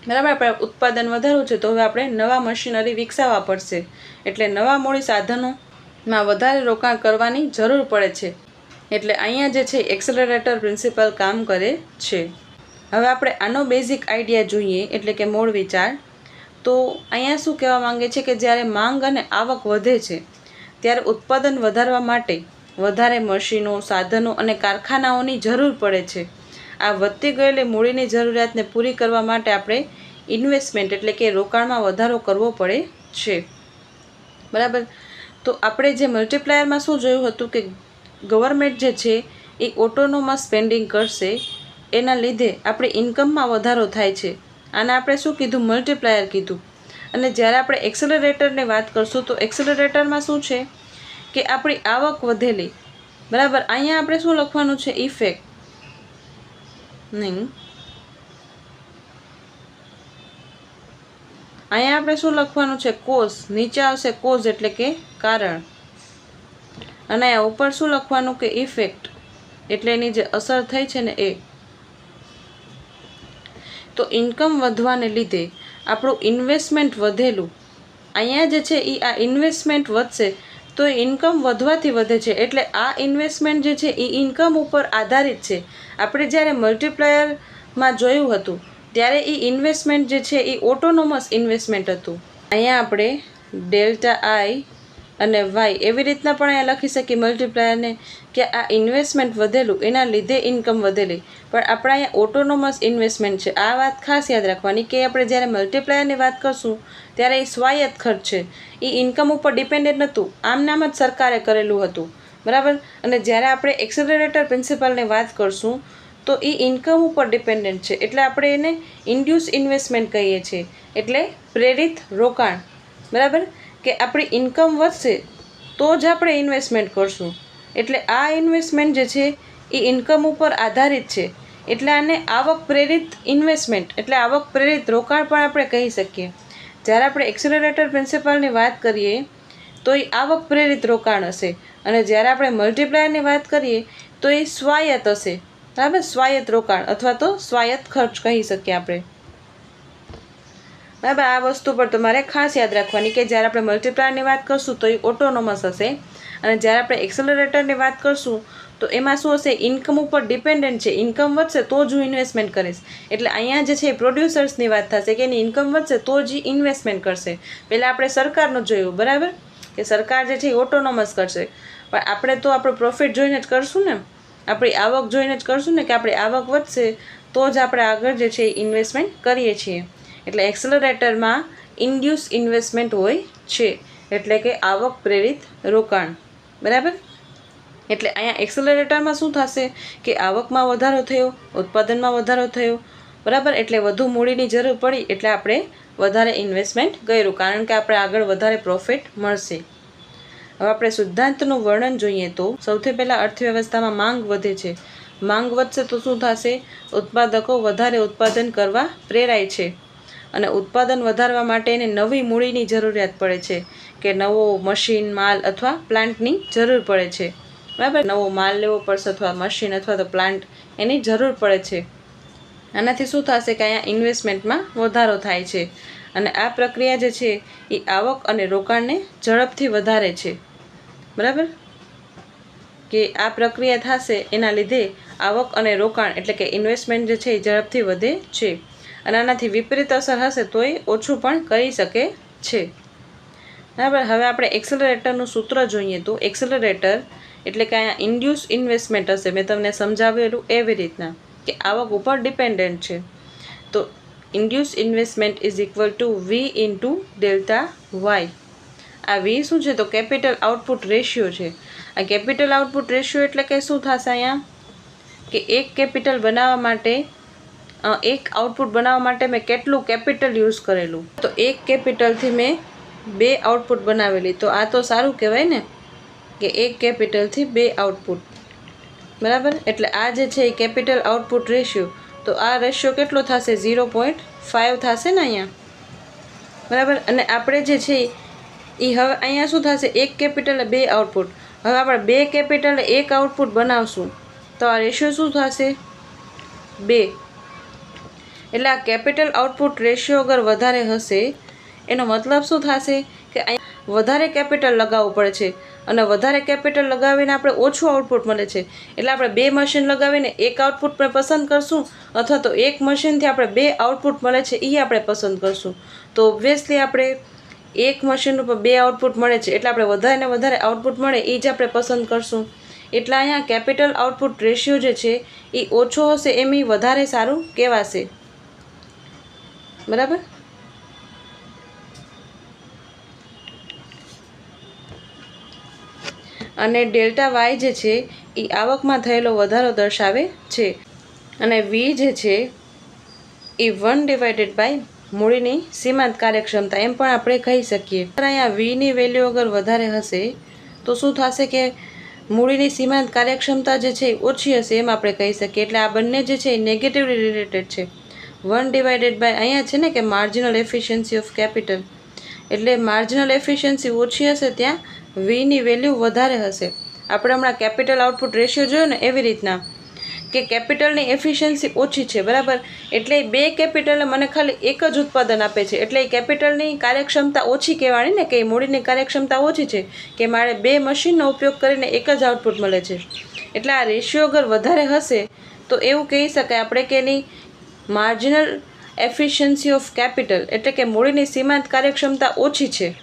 બરાબર, આપણે ઉત્પાદન વધારવું છે તો હવે આપણે નવા મશીનરી વિકસાવવા પડશે, એટલે નવા મૂડી સાધનોમાં વધારે રોકાણ કરવાની જરૂર પડે છે. એટલે અહીંયા જે છે એક્સેલરેટર પ્રિન્સિપલ કામ કરે છે. હવે આપણે આનો બેઝિક આઈડિયા જોઈએ, એટલે કે મૂળ વિચાર. તો અહીંયા શું કહેવા માંગે છે કે જ્યારે માંગ અને આવક વધે છે ત્યારે ઉત્પાદન વધારવા માટે વધારે મશીનો, સાધનો અને કારખાનાઓની જરૂર પડે છે. આ વધતી ગયેલી મૂડીની જરૂરિયાતને પૂરી કરવા માટે આપણે ઇન્વેસ્ટમેન્ટ એટલે કે રોકાણમાં વધારો કરવો પડે છે, બરાબર. તો આપણે જે મલ્ટીપ્લાયરમાં શું જોયું હતું કે ગવર્મેન્ટ જે છે એ ઓટોનોમસ સ્પેન્ડિંગ કરશે, એના લીધે આપણી ઇન્કમમાં વધારો થાય છે. આને આપણે શું કીધું? મલ્ટીપ્લાયર કીધું. અને જ્યારે આપણે એક્સેલરેટરની વાત કરશું તો એક્સેલરેટરમાં શું છે કે આપણી આવક વધેલી, બરાબર, અહીંયા આપણે શું લખવાનું છે? ઇફેક્ટ નહીં, અહીંયા આપણે શું લખવાનું છે? કોઝ. નીચે આવશે કોઝ એટલે કે કારણ, અને અહીંયા ઉપર શું લખવાનું કે ઇફેક્ટ, એટલે એની જે અસર થઈ છે ને એ. તો ઇન્કમ વધવાને લીધે આપણું ઇન્વેસ્ટમેન્ટ વધેલું, અહીંયા જે છે એ આ ઇન્વેસ્ટમેન્ટ વધશે તો એ ઇન્કમ વધવાથી વધે છે, એટલે આ ઇન્વેસ્ટમેન્ટ જે છે એ ઇન્કમ ઉપર આધારિત છે. આપણે જ્યારે મલ્ટીપ્લાયરમાં જોયું હતું ત્યારે એ ઇન્વેસ્ટમેન્ટ જે છે એ ઓટોનોમસ ઇન્વેસ્ટમેન્ટ હતું. અહીંયા આપણે ડેલ્ટા આઈ અને વાય એવી રીતના પણ અહીંયા લખી શકીએ મલ્ટીપ્લાયરને કે આ ઇન્વેસ્ટમેન્ટ વધેલું એના લીધે ઇન્કમ વધેલી, પણ આપણે અહીંયા ઓટોનોમસ ઇન્વેસ્ટમેન્ટ છે. આ વાત ખાસ યાદ રાખવાની કે આપણે જ્યારે મલ્ટીપ્લાયરની વાત કરશું ત્યારે એ સ્વાયત્ત ખર્ચ છે, એ ઇન્કમ ઉપર ડિપેન્ડન્ટ નહોતું, આમ જ સરકારે કરેલું હતું, બરાબર. અને જ્યારે આપણે એક્સેલરેટર પ્રિન્સિપલની વાત કરશું તો એ ઇન્કમ ઉપર ડિપેન્ડન્ટ છે, એટલે આપણે એને ઇન્ડ્યુસ ઇન્વેસ્ટમેન્ટ કહીએ છીએ, એટલે પ્રેરિત રોકાણ, બરાબર, કે આપણી ઇન્કમ વધશે તો જ આપણે ઇન્વેસ્ટમેન્ટ કરશું. એટલે આ ઇન્વેસ્ટમેન્ટ જે છે એ ઇન્કમ ઉપર આધારિત છે, એટલે આને આવક પ્રેરિત ઇન્વેસ્ટમેન્ટ એટલે આવક પ્રેરિત રોકાણ પણ આપણે કહી શકીએ. જ્યારે આપણે એક્સેલરેટર પ્રિન્સિપલની વાત કરીએ તો એ આવક પ્રેરિત રોકાણ હશે, અને જ્યારે આપણે મલ્ટીપ્લાયરની વાત કરીએ તો એ સ્વાયત્ત હશે, બરાબર, સ્વાયત્ત રોકાણ અથવા તો સ્વાયત્ત ખર્ચ કહી શકીએ આપણે, બરાબર. આ વસ્તુ પર તમારે ખાસ યાદ રાખવાની કે જ્યારે આપણે મલ્ટીપ્લાયરની વાત કરશું તો એ ઓટોનોમસ હશે, અને જ્યારે આપણે એક્સેલરેટરની વાત કરશું તો એમાં શું હશે? ઇન્કમ ઉપર ડિપેન્ડન્ટ છે, ઇન્કમ વધશે તો જ હું ઇન્વેસ્ટમેન્ટ કરીશ. એટલે અહીંયા જે છે પ્રોડ્યુસર્સની વાત થશે કે એની ઇન્કમ વધશે તો જ ઇન્વેસ્ટમેન્ટ કરશે. પહેલાં આપણે સરકારનું જોયું, બરાબર, કે સરકાર જે છે એ ઓટોનોમસ કરશે, પણ આપણે તો આપણો પ્રોફિટ જોઈને જ કરશું ને, આપણી આવક જોઈને જ કરશું ને, કે આપણી આવક વધશે તો જ આપણે આગળ જે છે એ ઇન્વેસ્ટમેન્ટ કરીએ છીએ. એટલે એક્સેલરેટરમાં ઇન્ડ્યુસ ઇન્વેસ્ટમેન્ટ હોય છે, એટલે કે આવક પ્રેરિત રોકાણ, બરાબર. એટલે અહીંયા એક્સેલરેટરમાં શું થશે કે આવકમાં વધારો થયો, ઉત્પાદનમાં વધારો થયો, બરાબર, એટલે વધુ મૂડીની જરૂર પડી એટલે આપણે વધારે ઇન્વેસ્ટમેન્ટ કર્યું, કારણ કે આપણે આગળ વધારે પ્રોફિટ મળશે. હવે આપણે સિદ્ધાંતનું વર્ણન જોઈએ તો સૌથી પહેલાં અર્થવ્યવસ્થામાં માંગ વધે છે. માંગ વધશે તો શું થશે? ઉત્પાદકો વધારે ઉત્પાદન કરવા પ્રેરાય છે, અને ઉત્પાદન વધારવા માટે એને નવી મૂડીની જરૂરિયાત પડે છે, કે નવો મશીન, માલ અથવા પ્લાન્ટની જરૂર પડે છે, બરાબર. નવો માલ લેવો પડશે અથવા મશીન અથવા તો પ્લાન્ટ એની જરૂર પડે છે. આનાથી શું થશે કે અહીંયા ઇન્વેસ્ટમેન્ટમાં વધારો થાય છે, અને આ પ્રક્રિયા જે છે એ આવક અને રોકાણને ઝડપથી વધારે છે, બરાબર. કે આ પ્રક્રિયા થશે એના લીધે આવક અને રોકાણ એટલે કે ઇન્વેસ્ટમેન્ટ જે છે એ ઝડપથી વધે છે, અને આનાથી વિપરીત અસર હશે તોય ઓછું પણ કરી શકે છે. બરાબર. હવે આપણે એક્સેલરેટરનું સૂત્ર જોઈએ તો એક્સેલરેટર એટલે કે અહીંયા ઇન્ડ્યુસ ઇન્વેસ્ટમેન્ટ હશે. મેં તમને સમજાવેલું એવી રીતના કે આવક ઉપર ડિપેન્ડન્ટ છે. તો induce investment is equal to V into delta Y. આ વી શું છે તો કેપિટલ આઉટપુટ રેશિયો છે. આ કેપિટલ આઉટપુટ રેશિયો એટલે કે શું થશે અહીંયા કે એક કેપિટલ બનાવવા માટે એક આઉટપુટ બનાવવા માટે મેં કેટલું કેપિટલ યુઝ કરેલું. તો એક કેપિટલથી મેં 2 આઉટપુટ બનાવેલી. તો આ તો સારું કહેવાય ને કે એક કેપિટલથી 2 આઉટપુટ. બરાબર. એટલે આ જે છે એ કેપિટલ આઉટપુટ રેશિયો, તો આ રેશિયો કેટલો થશે 0.5 થશે ને અહીંયા. બરાબર. અને આપણે જે છે એ હવે અહીંયા શું થશે એક કેપિટલ 2 આઉટપુટ. હવે આપણે 2 કેપિટલ 1 આઉટપુટ બનાવશું તો આ રેશિયો શું થશે 2. એટલે આ કેપિટલ આઉટપુટ રેશિયો અગર વધારે હશે એનો મતલબ શું થશે કે અહીંયા વધારે કેપિટલ લગાવવું પડે છે, અને વધારે કેપિટલ લગાવીને આપણે ઓછું આઉટપુટ મળે છે. એટલે આપણે 2 મશીન લગાવીને એક આઉટપુટ પણ પસંદ કરશું, અથવા તો એક મશીનથી આપણે 2 આઉટપુટ મળે છે એ આપણે પસંદ કરશું. તો ઓબ્વિયસલી આપણે એક મશીન ઉપર 2 આઉટપુટ મળે છે એટલે આપણે વધારે ને વધારે આઉટપુટ મળે એ જ આપણે પસંદ કરશું. એટલે અહીંયા કેપિટલ આઉટપુટ રેશિયો જે છે એ ઓછો હશે એમ એ વધારે સારું કહેવાશે. બરાબર. અને ડેલ્ટા વાય જે છે એ આવકમાં થયેલો વધારો દર્શાવે છે, અને વી જે છે એ 1// મૂડીની સીમાંત કાર્યક્ષમતા એમ પણ આપણે કહી શકીએ. અહીંયા વીની વેલ્યુ અગર વધારે હશે તો શું થશે કે મૂડીની સીમાંત કાર્યક્ષમતા જે છે એ ઓછી હશે એમ આપણે કહી શકીએ. એટલે આ બંને જે છે એ નેગેટિવલી રિલેટેડ છે. 1// અહીંયા છે ને કે માર્જિનલ એફિશિયન્સી ઓફ કેપિટલ, એટલે માર્જિનલ એફિશિયન્સી ઓછી હશે ત્યાં વીની વેલ્યુ વધારે હશે. આપણે હમણાં કેપિટલ આઉટપુટ રેશિયો જોયો ને એવી રીતના કે કેપિટલની એફિશિયન્સી ઓછી છે. બરાબર. એટલે 2 કેપિટલે મને ખાલી એક જ ઉત્પાદન આપે છે, એટલે એ કેપિટલની કાર્યક્ષમતા ઓછી કહેવાની ને કે મૂડીની કાર્યક્ષમતા ઓછી છે કે મારે 2 મશીનનો ઉપયોગ કરીને એક જ આઉટપુટ મળે છે. એટલે આ રેશિયો અગર વધારે હશે તો એવું કહી શકાય આપણે કે એની માર્જિનલ એફિશિયન્સી ઓફ કેપિટલ એટલે કે મૂડીની સીમાંત કાર્યક્ષમતા ઓછી છે.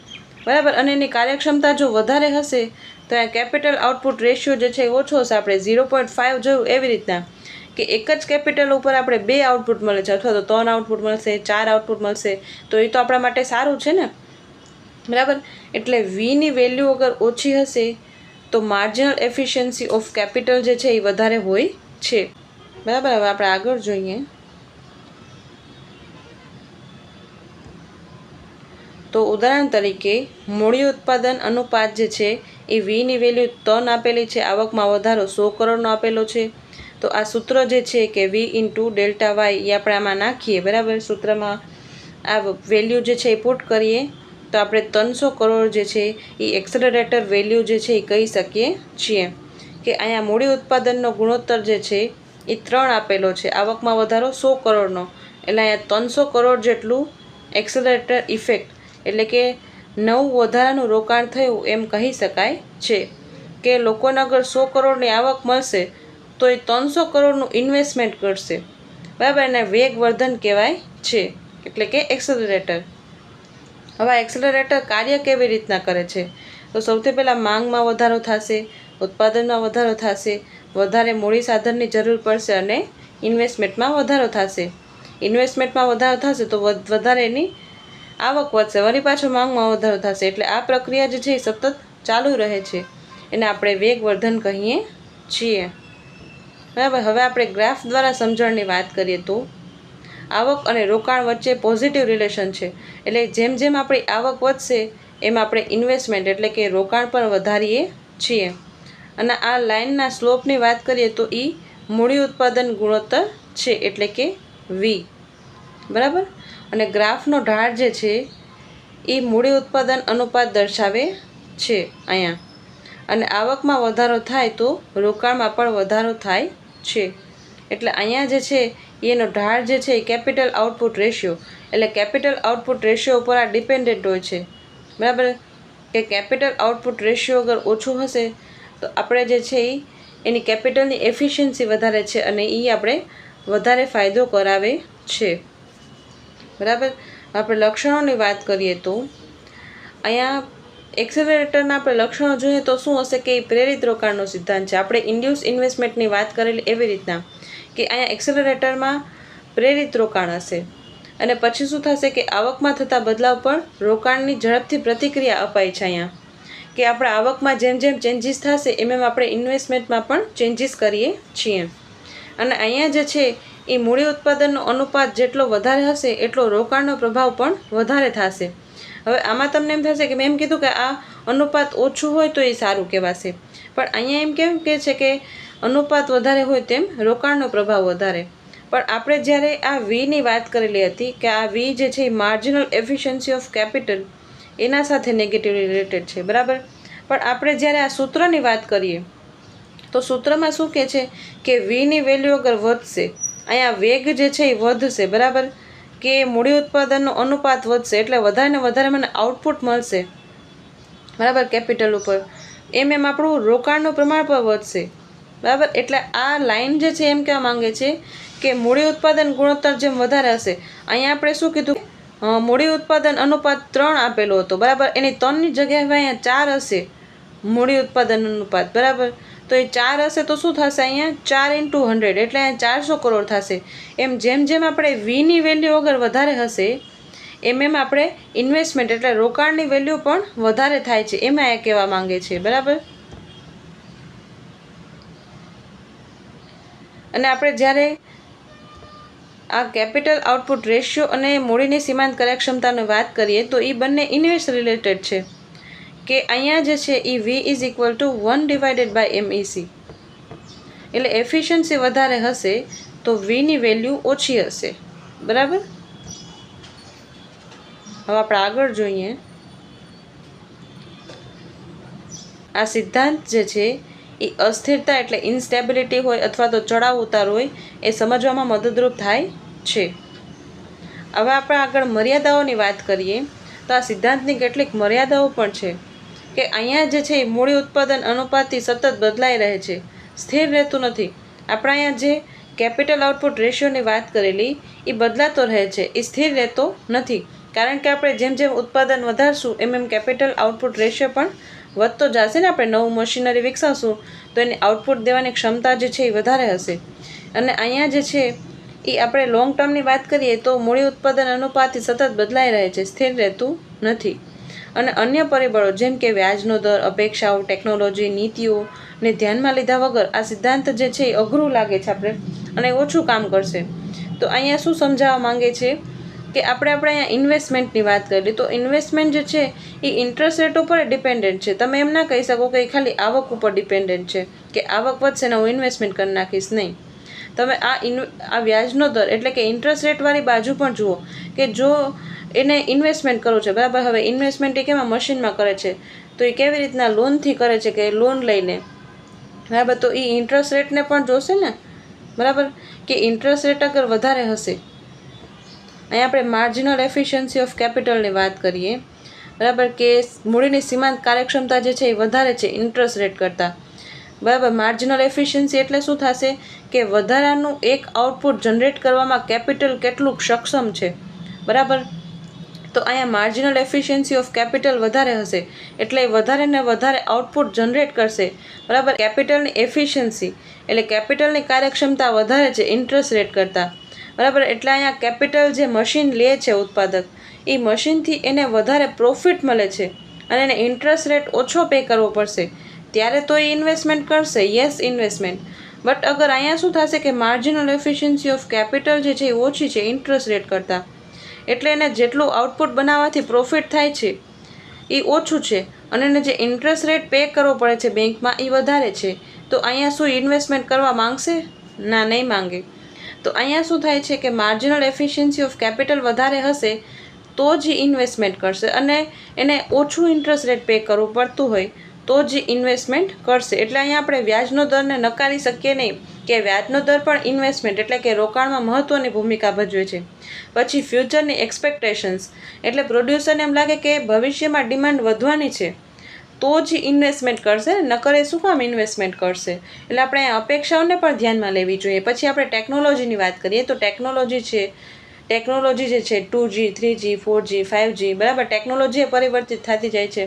બરાબર. અને એની કાર્યક્ષમતા જો વધારે હશે તો આ કેપિટલ આઉટપુટ રેશિયો જે છે એ ઓછો હશે. આપણે 0.5 જોયું એવી રીતના કે એક જ કેપિટલ ઉપર આપણે 2 આઉટપુટ મળે છે, અથવા તો 3 આઉટપુટ મળશે, 4 આઉટપુટ મળશે, તો એ તો આપણા માટે સારું છે ને. બરાબર. એટલે વીની વેલ્યુ અગર ઓછી હશે તો માર્જિનલ એફિશિયન્સી ઓફ કેપિટલ જે છે એ વધારે હોય છે. બરાબર. હવે આપણે આગળ જોઈએ તો ઉદાહરણ તરીકે મૂડી ઉત્પાદન અનુપાત જે છે એ વીની વેલ્યુ 3 આપેલી છે, આવકમાં વધારો 100 કરોડનો આપેલો છે. તો આ સૂત્ર જે છે કે વી ઇન્ટુ ડેલ્ટા વાય એ આપણે આમાં નાખીએ. બરાબર. સૂત્રમાં આ વેલ્યુ જે છે એ પુટ કરીએ તો આપણે 300 કરોડ જે છે એ એક્સેલરેટર વેલ્યુ જે છે એ કહી શકીએ છીએ. કે અહીંયા મૂડી ઉત્પાદનનો ગુણોત્તર જે છે એ 3 આપેલો છે, આવકમાં વધારો 100 કરોડનો, એટલે અહીંયા 300 કરોડ જેટલું એક્સેલરેટર ઇફેક્ટ એટલે કે નવું વધારાનું રોકાણ થયું એમ કહી શકાય છે. કે લોકોને અગર 100 કરોડની આવક મળશે તો એ 300 કરોડનું ઇન્વેસ્ટમેન્ટ કરશે. બરાબર. એને વેગવર્ધન કહેવાય છે, એટલે કે એક્સેલરેટર. હવે એક્સેલરેટર કાર્ય કેવી રીતના કરે છે તો સૌથી પહેલાં માંગમાં વધારો થશે, ઉત્પાદનમાં વધારો થશે, વધારે મૂડી સાધનની જરૂર પડશે અને ઇન્વેસ્ટમેન્ટમાં વધારો થશે. ઇન્વેસ્ટમેન્ટમાં વધારો થશે તો વધારે એની આવક વધશે, વળી પાછો માંગમાં વધારો થશે. એટલે આ પ્રક્રિયા જે છે એ સતત ચાલુ રહે છે, એને આપણે વેગવર્ધન કહીએ છીએ. બરાબર. હવે આપણે ગ્રાફ દ્વારા સમજણની વાત કરીએ તો આવક અને રોકાણ વચ્ચે પોઝિટિવ રિલેશન છે. એટલે જેમ જેમ આપણી આવક વધશે એમ આપણે ઇન્વેસ્ટમેન્ટ એટલે કે રોકાણ પણ વધારીએ છીએ. અને આ લાઇનના સ્લોપની વાત કરીએ તો એ મૂડી ઉત્પાદન ગુણોત્તર છે, એટલે કે વી. બરાબર. અને ગ્રાફનો ઢાળ જે છે એ મૂડી ઉત્પાદન અનુપાત દર્શાવે છે અહીંયા. અને આવકમાં વધારો થાય તો રોકાણમાં પણ વધારો થાય છે. એટલે અહીંયા જે છે એનો ઢાળ જે છે એ કેપિટલ આઉટપુટ રેશિયો એટલે કેપિટલ આઉટપુટ રેશિયો ઉપર આ ડિપેન્ડન્ટ હોય છે. બરાબર. કે કેપિટલ આઉટપુટ રેશિયો અગર ઓછો હશે તો આપણે જે છે એની કેપિટલની એફિશિયન્સી વધારે છે અને એ આપણે વધારે ફાયદો કરાવે છે. બરાબર. આપણે લક્ષણોની વાત કરીએ તો અહીંયા એક્સેલરેટરના આપણે લક્ષણો જોઈએ તો શું હશે કે એ પ્રેરિત રોકાણનો સિદ્ધાંત છે. આપણે ઇન્ડ્યુસ ઇન્વેસ્ટમેન્ટની વાત કરેલી એવી રીતના કે અહીંયા એક્સેલરેટરમાં પ્રેરિત રોકાણ હશે અને પછી શું થશે કે આવકમાં થતા બદલાવ પર રોકાણની ઝડપથી પ્રતિક્રિયા અપાય છે. અહીંયા કે આપણા આવકમાં જેમ જેમ ચેન્જીસ થશે એમ આપણે ઇન્વેસ્ટમેન્ટમાં પણ ચેન્જીસ કરીએ છીએ. અને અહીંયા જે છે એ મૂડી ઉત્પાદનનો અનુપાત જેટલો વધારે હશે એટલો રોકાણનો પ્રભાવ પણ વધારે થશે. હવે આમાં તમને એમ થશે કે મેં એમ કીધું કે આ અનુપાત ઓછું હોય તો એ સારું કહેવાશે, પણ અહીંયા એમ કેમ કે છે કે અનુપાત વધારે હોય તેમ રોકાણનો પ્રભાવ વધારે. પણ આપણે જ્યારે આ વીની વાત કરેલી હતી કે આ વી જે છે એ માર્જિનલ એફિશિયન્સી ઓફ કેપિટલ એના સાથે નેગેટિવલી રિલેટેડ છે. બરાબર. પણ આપણે જ્યારે આ સૂત્રની વાત કરીએ તો સૂત્રમાં શું કહે છે કે વીની વેલ્યુ અગર વધશે, અહીંયા વેગ જે છે એ વધશે. બરાબર. કે મૂડી ઉત્પાદનનો અનુપાત વધશે એટલે વધારે ને વધારે મને આઉટપુટ મળશે. બરાબર. કેપિટલ ઉપર એમ એમ આપણું રોકાણનું પ્રમાણ પણ વધશે. બરાબર. એટલે આ લાઈન જે છે એમ કહેવા માંગે છે કે મૂડી ઉત્પાદન ગુણોત્તર જેમ વધારે હશે, અહીંયા આપણે શું કીધું મૂડી ઉત્પાદન અનુપાત 3 આપેલો હતો. બરાબર. એની 3ની જગ્યાએ અહીંયા 4 હશે મૂડી ઉત્પાદન અનુપાત. બરાબર. તો એ 4 હશે તો શું થશે અહીંયા 4 × 100 એટલે અહીંયા 400 કરોડ થશે. એમ જેમ જેમ આપણે વીની વેલ્યુ અગર વધારે હશે એમ એમ આપણે ઇન્વેસ્ટમેન્ટ એટલે રોકાણની વેલ્યુ પણ વધારે થાય છે, એમાં એ કહેવા માંગે છે. બરાબર. અને આપણે જ્યારે આ કેપિટલ આઉટપુટ રેશિયો અને મૂડીની સીમાંત કાર્યક્ષમતાની વાત કરીએ તો એ બંને ઇન્વેસ્ટ રિલેટેડ છે. કે અહીંયા જે છે એ V = 1/MEC એટલે એફિશિયન્સી વધારે હશે તો વીની વેલ્યુ ઓછી હશે. બરાબર. હવે આપણે આગળ જોઈએ. આ સિદ્ધાંત જે છે એ અસ્થિરતા એટલે ઇન્સ્ટેબિલિટી હોય અથવા તો ચડાવ ઉતાર હોય એ સમજવામાં મદદરૂપ થાય છે. હવે આપણે આગળ મર્યાદાઓની વાત કરીએ તો આ સિદ્ધાંતની કેટલીક મર્યાદાઓ પણ છે કે અહીંયા જે છે એ મૂડી ઉત્પાદન અનુપાતથી સતત બદલાઈ રહે છે, સ્થિર રહેતું નથી. આપણે અહીંયા જે કેપિટલ આઉટપુટ રેશિયોની વાત કરેલી એ બદલાતો રહે છે, એ સ્થિર રહેતો નથી. કારણ કે આપણે જેમ જેમ ઉત્પાદન વધારશું એમ એમ કેપિટલ આઉટપુટ રેશિયો પણ વધતો જશે ને. આપણે નવું મશીનરી વિકસાવશું તો એની આઉટપુટ દેવાની ક્ષમતા જે છે એ વધારે હશે. અને અહીંયા જે છે એ આપણે લોંગ ટર્મની વાત કરીએ તો મૂડી ઉત્પાદન અનુપાતથી સતત બદલાઈ રહે છે, સ્થિર રહેતું નથી. અને અન્ય પરિબળો જેમ કે વ્યાજનો દર, અપેક્ષાઓ, ટેકનોલોજી, નીતિઓને ધ્યાનમાં લીધા વગર આ સિદ્ધાંત જે છે એ અઘરું લાગે છે આપણે અને ઓછું કામ કરશે. તો અહીંયા શું સમજાવવા માંગે છે કે આપણે અહીંયા ઇન્વેસ્ટમેન્ટની વાત કરી તો ઇન્વેસ્ટમેન્ટ જે છે એ ઇન્ટરેસ્ટ રેટ ઉપર ડિપેન્ડન્ટ છે. તમે એમ ના કહી શકો કે એ ખાલી આવક ઉપર ડિપેન્ડન્ટ છે કે આવક વધશે ને હું ઇન્વેસ્ટમેન્ટ કરી નાખીશ. નહીં. તમે આ વ્યાજનો દર એટલે કે ઇન્ટરેસ્ટ રેટવાળી બાજુ પણ જુઓ કે જો એને ઇન્વેસ્ટમેન્ટ કરવું છે. બરાબર. હવે ઇન્વેસ્ટમેન્ટ એ કેમાં મશીનમાં કરે છે તો એ કેવી રીતના લોનથી કરે છે કે લોન લઈને. બરાબર. તો એ ઇન્ટરેસ્ટ રેટને પણ જોશે ને. બરાબર. કે ઇન્ટરેસ્ટ રેટ અગર વધારે હશે, અહીંયા આપણે માર્જિનલ એફિશિયન્સી ઓફ કેપિટલની વાત કરીએ. બરાબર. કે મૂડીની સીમાંત કાર્યક્ષમતા જે છે એ વધારે છે ઇન્ટરેસ્ટ રેટ કરતાં. બરાબર. માર્જિનલ એફિશિયન્સી એટલે શું થશે કે વધારાનું એક આઉટપુટ જનરેટ કરવામાં કેપિટલ કેટલું સક્ષમ છે. બરાબર. તો અહીંયા માર્જિનલ એફિશિયન્સી ઓફ કેપિટલ વધારે હશે એટલે વધારે ને વધારે આઉટપુટ જનરેટ કરશે. બરાબર. કેપિટલની એફિશિયન્સી એટલે કેપિટલની કાર્યક્ષમતા વધારે છે ઇન્ટરેસ્ટ રેટ કરતાં. બરાબર. એટલે અહીંયા કેપિટલ જે મશીન લે છે ઉત્પાદક, એ મશીનથી એને વધારે પ્રોફિટ મળે છે અને એને ઇન્ટરેસ્ટ રેટ ઓછો પે કરવો પડશે ત્યારે તો એ ઇન્વેસ્ટમેન્ટ કરશે. Yes, investment. બટ અગર અહીંયા શું થશે કે માર્જિનલ એફિશિયન્સી ઓફ કેપિટલ જે છે એ ઓછી છે ઇન્ટરેસ્ટ રેટ કરતાં, એટલે એને જેટલું આઉટપુટ બનાવવાથી પ્રોફિટ થાય છે એ ઓછું છે અને એને જે ઇન્ટરેસ્ટ રેટ પે કરવો પડે છે બેંકમાં એ વધારે છે. તો અહીંયા શું ઇન્વેસ્ટમેન્ટ કરવા માંગશે? ના, નહીં માંગે. તો અહીંયા શું થાય છે કે માર્જિનલ એફિશિયન્સી ઓફ કેપિટલ વધારે હશે તો જ ઇન્વેસ્ટમેન્ટ કરશે અને એને ઓછું ઇન્ટરેસ્ટ રેટ પે કરવું પડતું હોય તો જ ઇન્વેસ્ટમેન્ટ કરશે. એટલે અહીંયા આપણે વ્યાજનો દરને નકારી શકીએ નહીં કે વ્યાજનો દર પણ ઇન્વેસ્ટમેન્ટ એટલે કે રોકાણમાં મહત્ત્વની ભૂમિકા ભજવે છે. પછી ફ્યુચરની એક્સપેક્ટેશન્સ એટલે પ્રોડ્યુસરને એમ લાગે કે ભવિષ્યમાં ડિમાન્ડ વધવાની છે તો જ ઇન્વેસ્ટમેન્ટ કરશે, નકર એ શું કામ ઇન્વેસ્ટમેન્ટ કરશે. એટલે આપણે અપેક્ષાઓને પણ ધ્યાનમાં લેવી જોઈએ. પછી આપણે ટેકનોલોજીની વાત કરીએ તો ટેકનોલોજી જે છે 2G 3G 4G 5G બરાબર, ટેકનોલોજી એ પરિવર્તિત થતી જાય છે.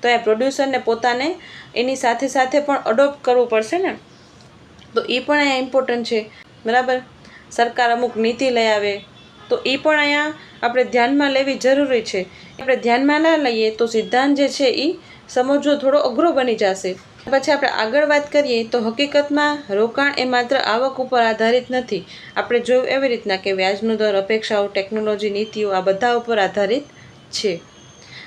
તો એ પ્રોડ્યુસરને પોતાને એની સાથે સાથે પણ અડોપ્ટ કરવું પડશે ને, તો એ પણ અહીંયા ઇમ્પોર્ટન્ટ છે બરાબર. સરકાર અમુક નીતિ લઈ આવે તો એ પણ અહીંયા આપણે ધ્યાનમાં લેવી જરૂરી છે. આપણે ધ્યાનમાં ના લઈએ તો સિદ્ધાંત જે છે એ સમજવો થોડો અઘરો બની જશે. પછી આપણે આગળ વાત કરીએ તો હકીકતમાં રોકાણ એ માત્ર આવક ઉપર આધારિત નથી. આપણે જોયું એવી રીતના કે વ્યાજનો દર, અપેક્ષાઓ, ટેકનોલોજી, નીતિઓ આ બધા ઉપર આધારિત છે.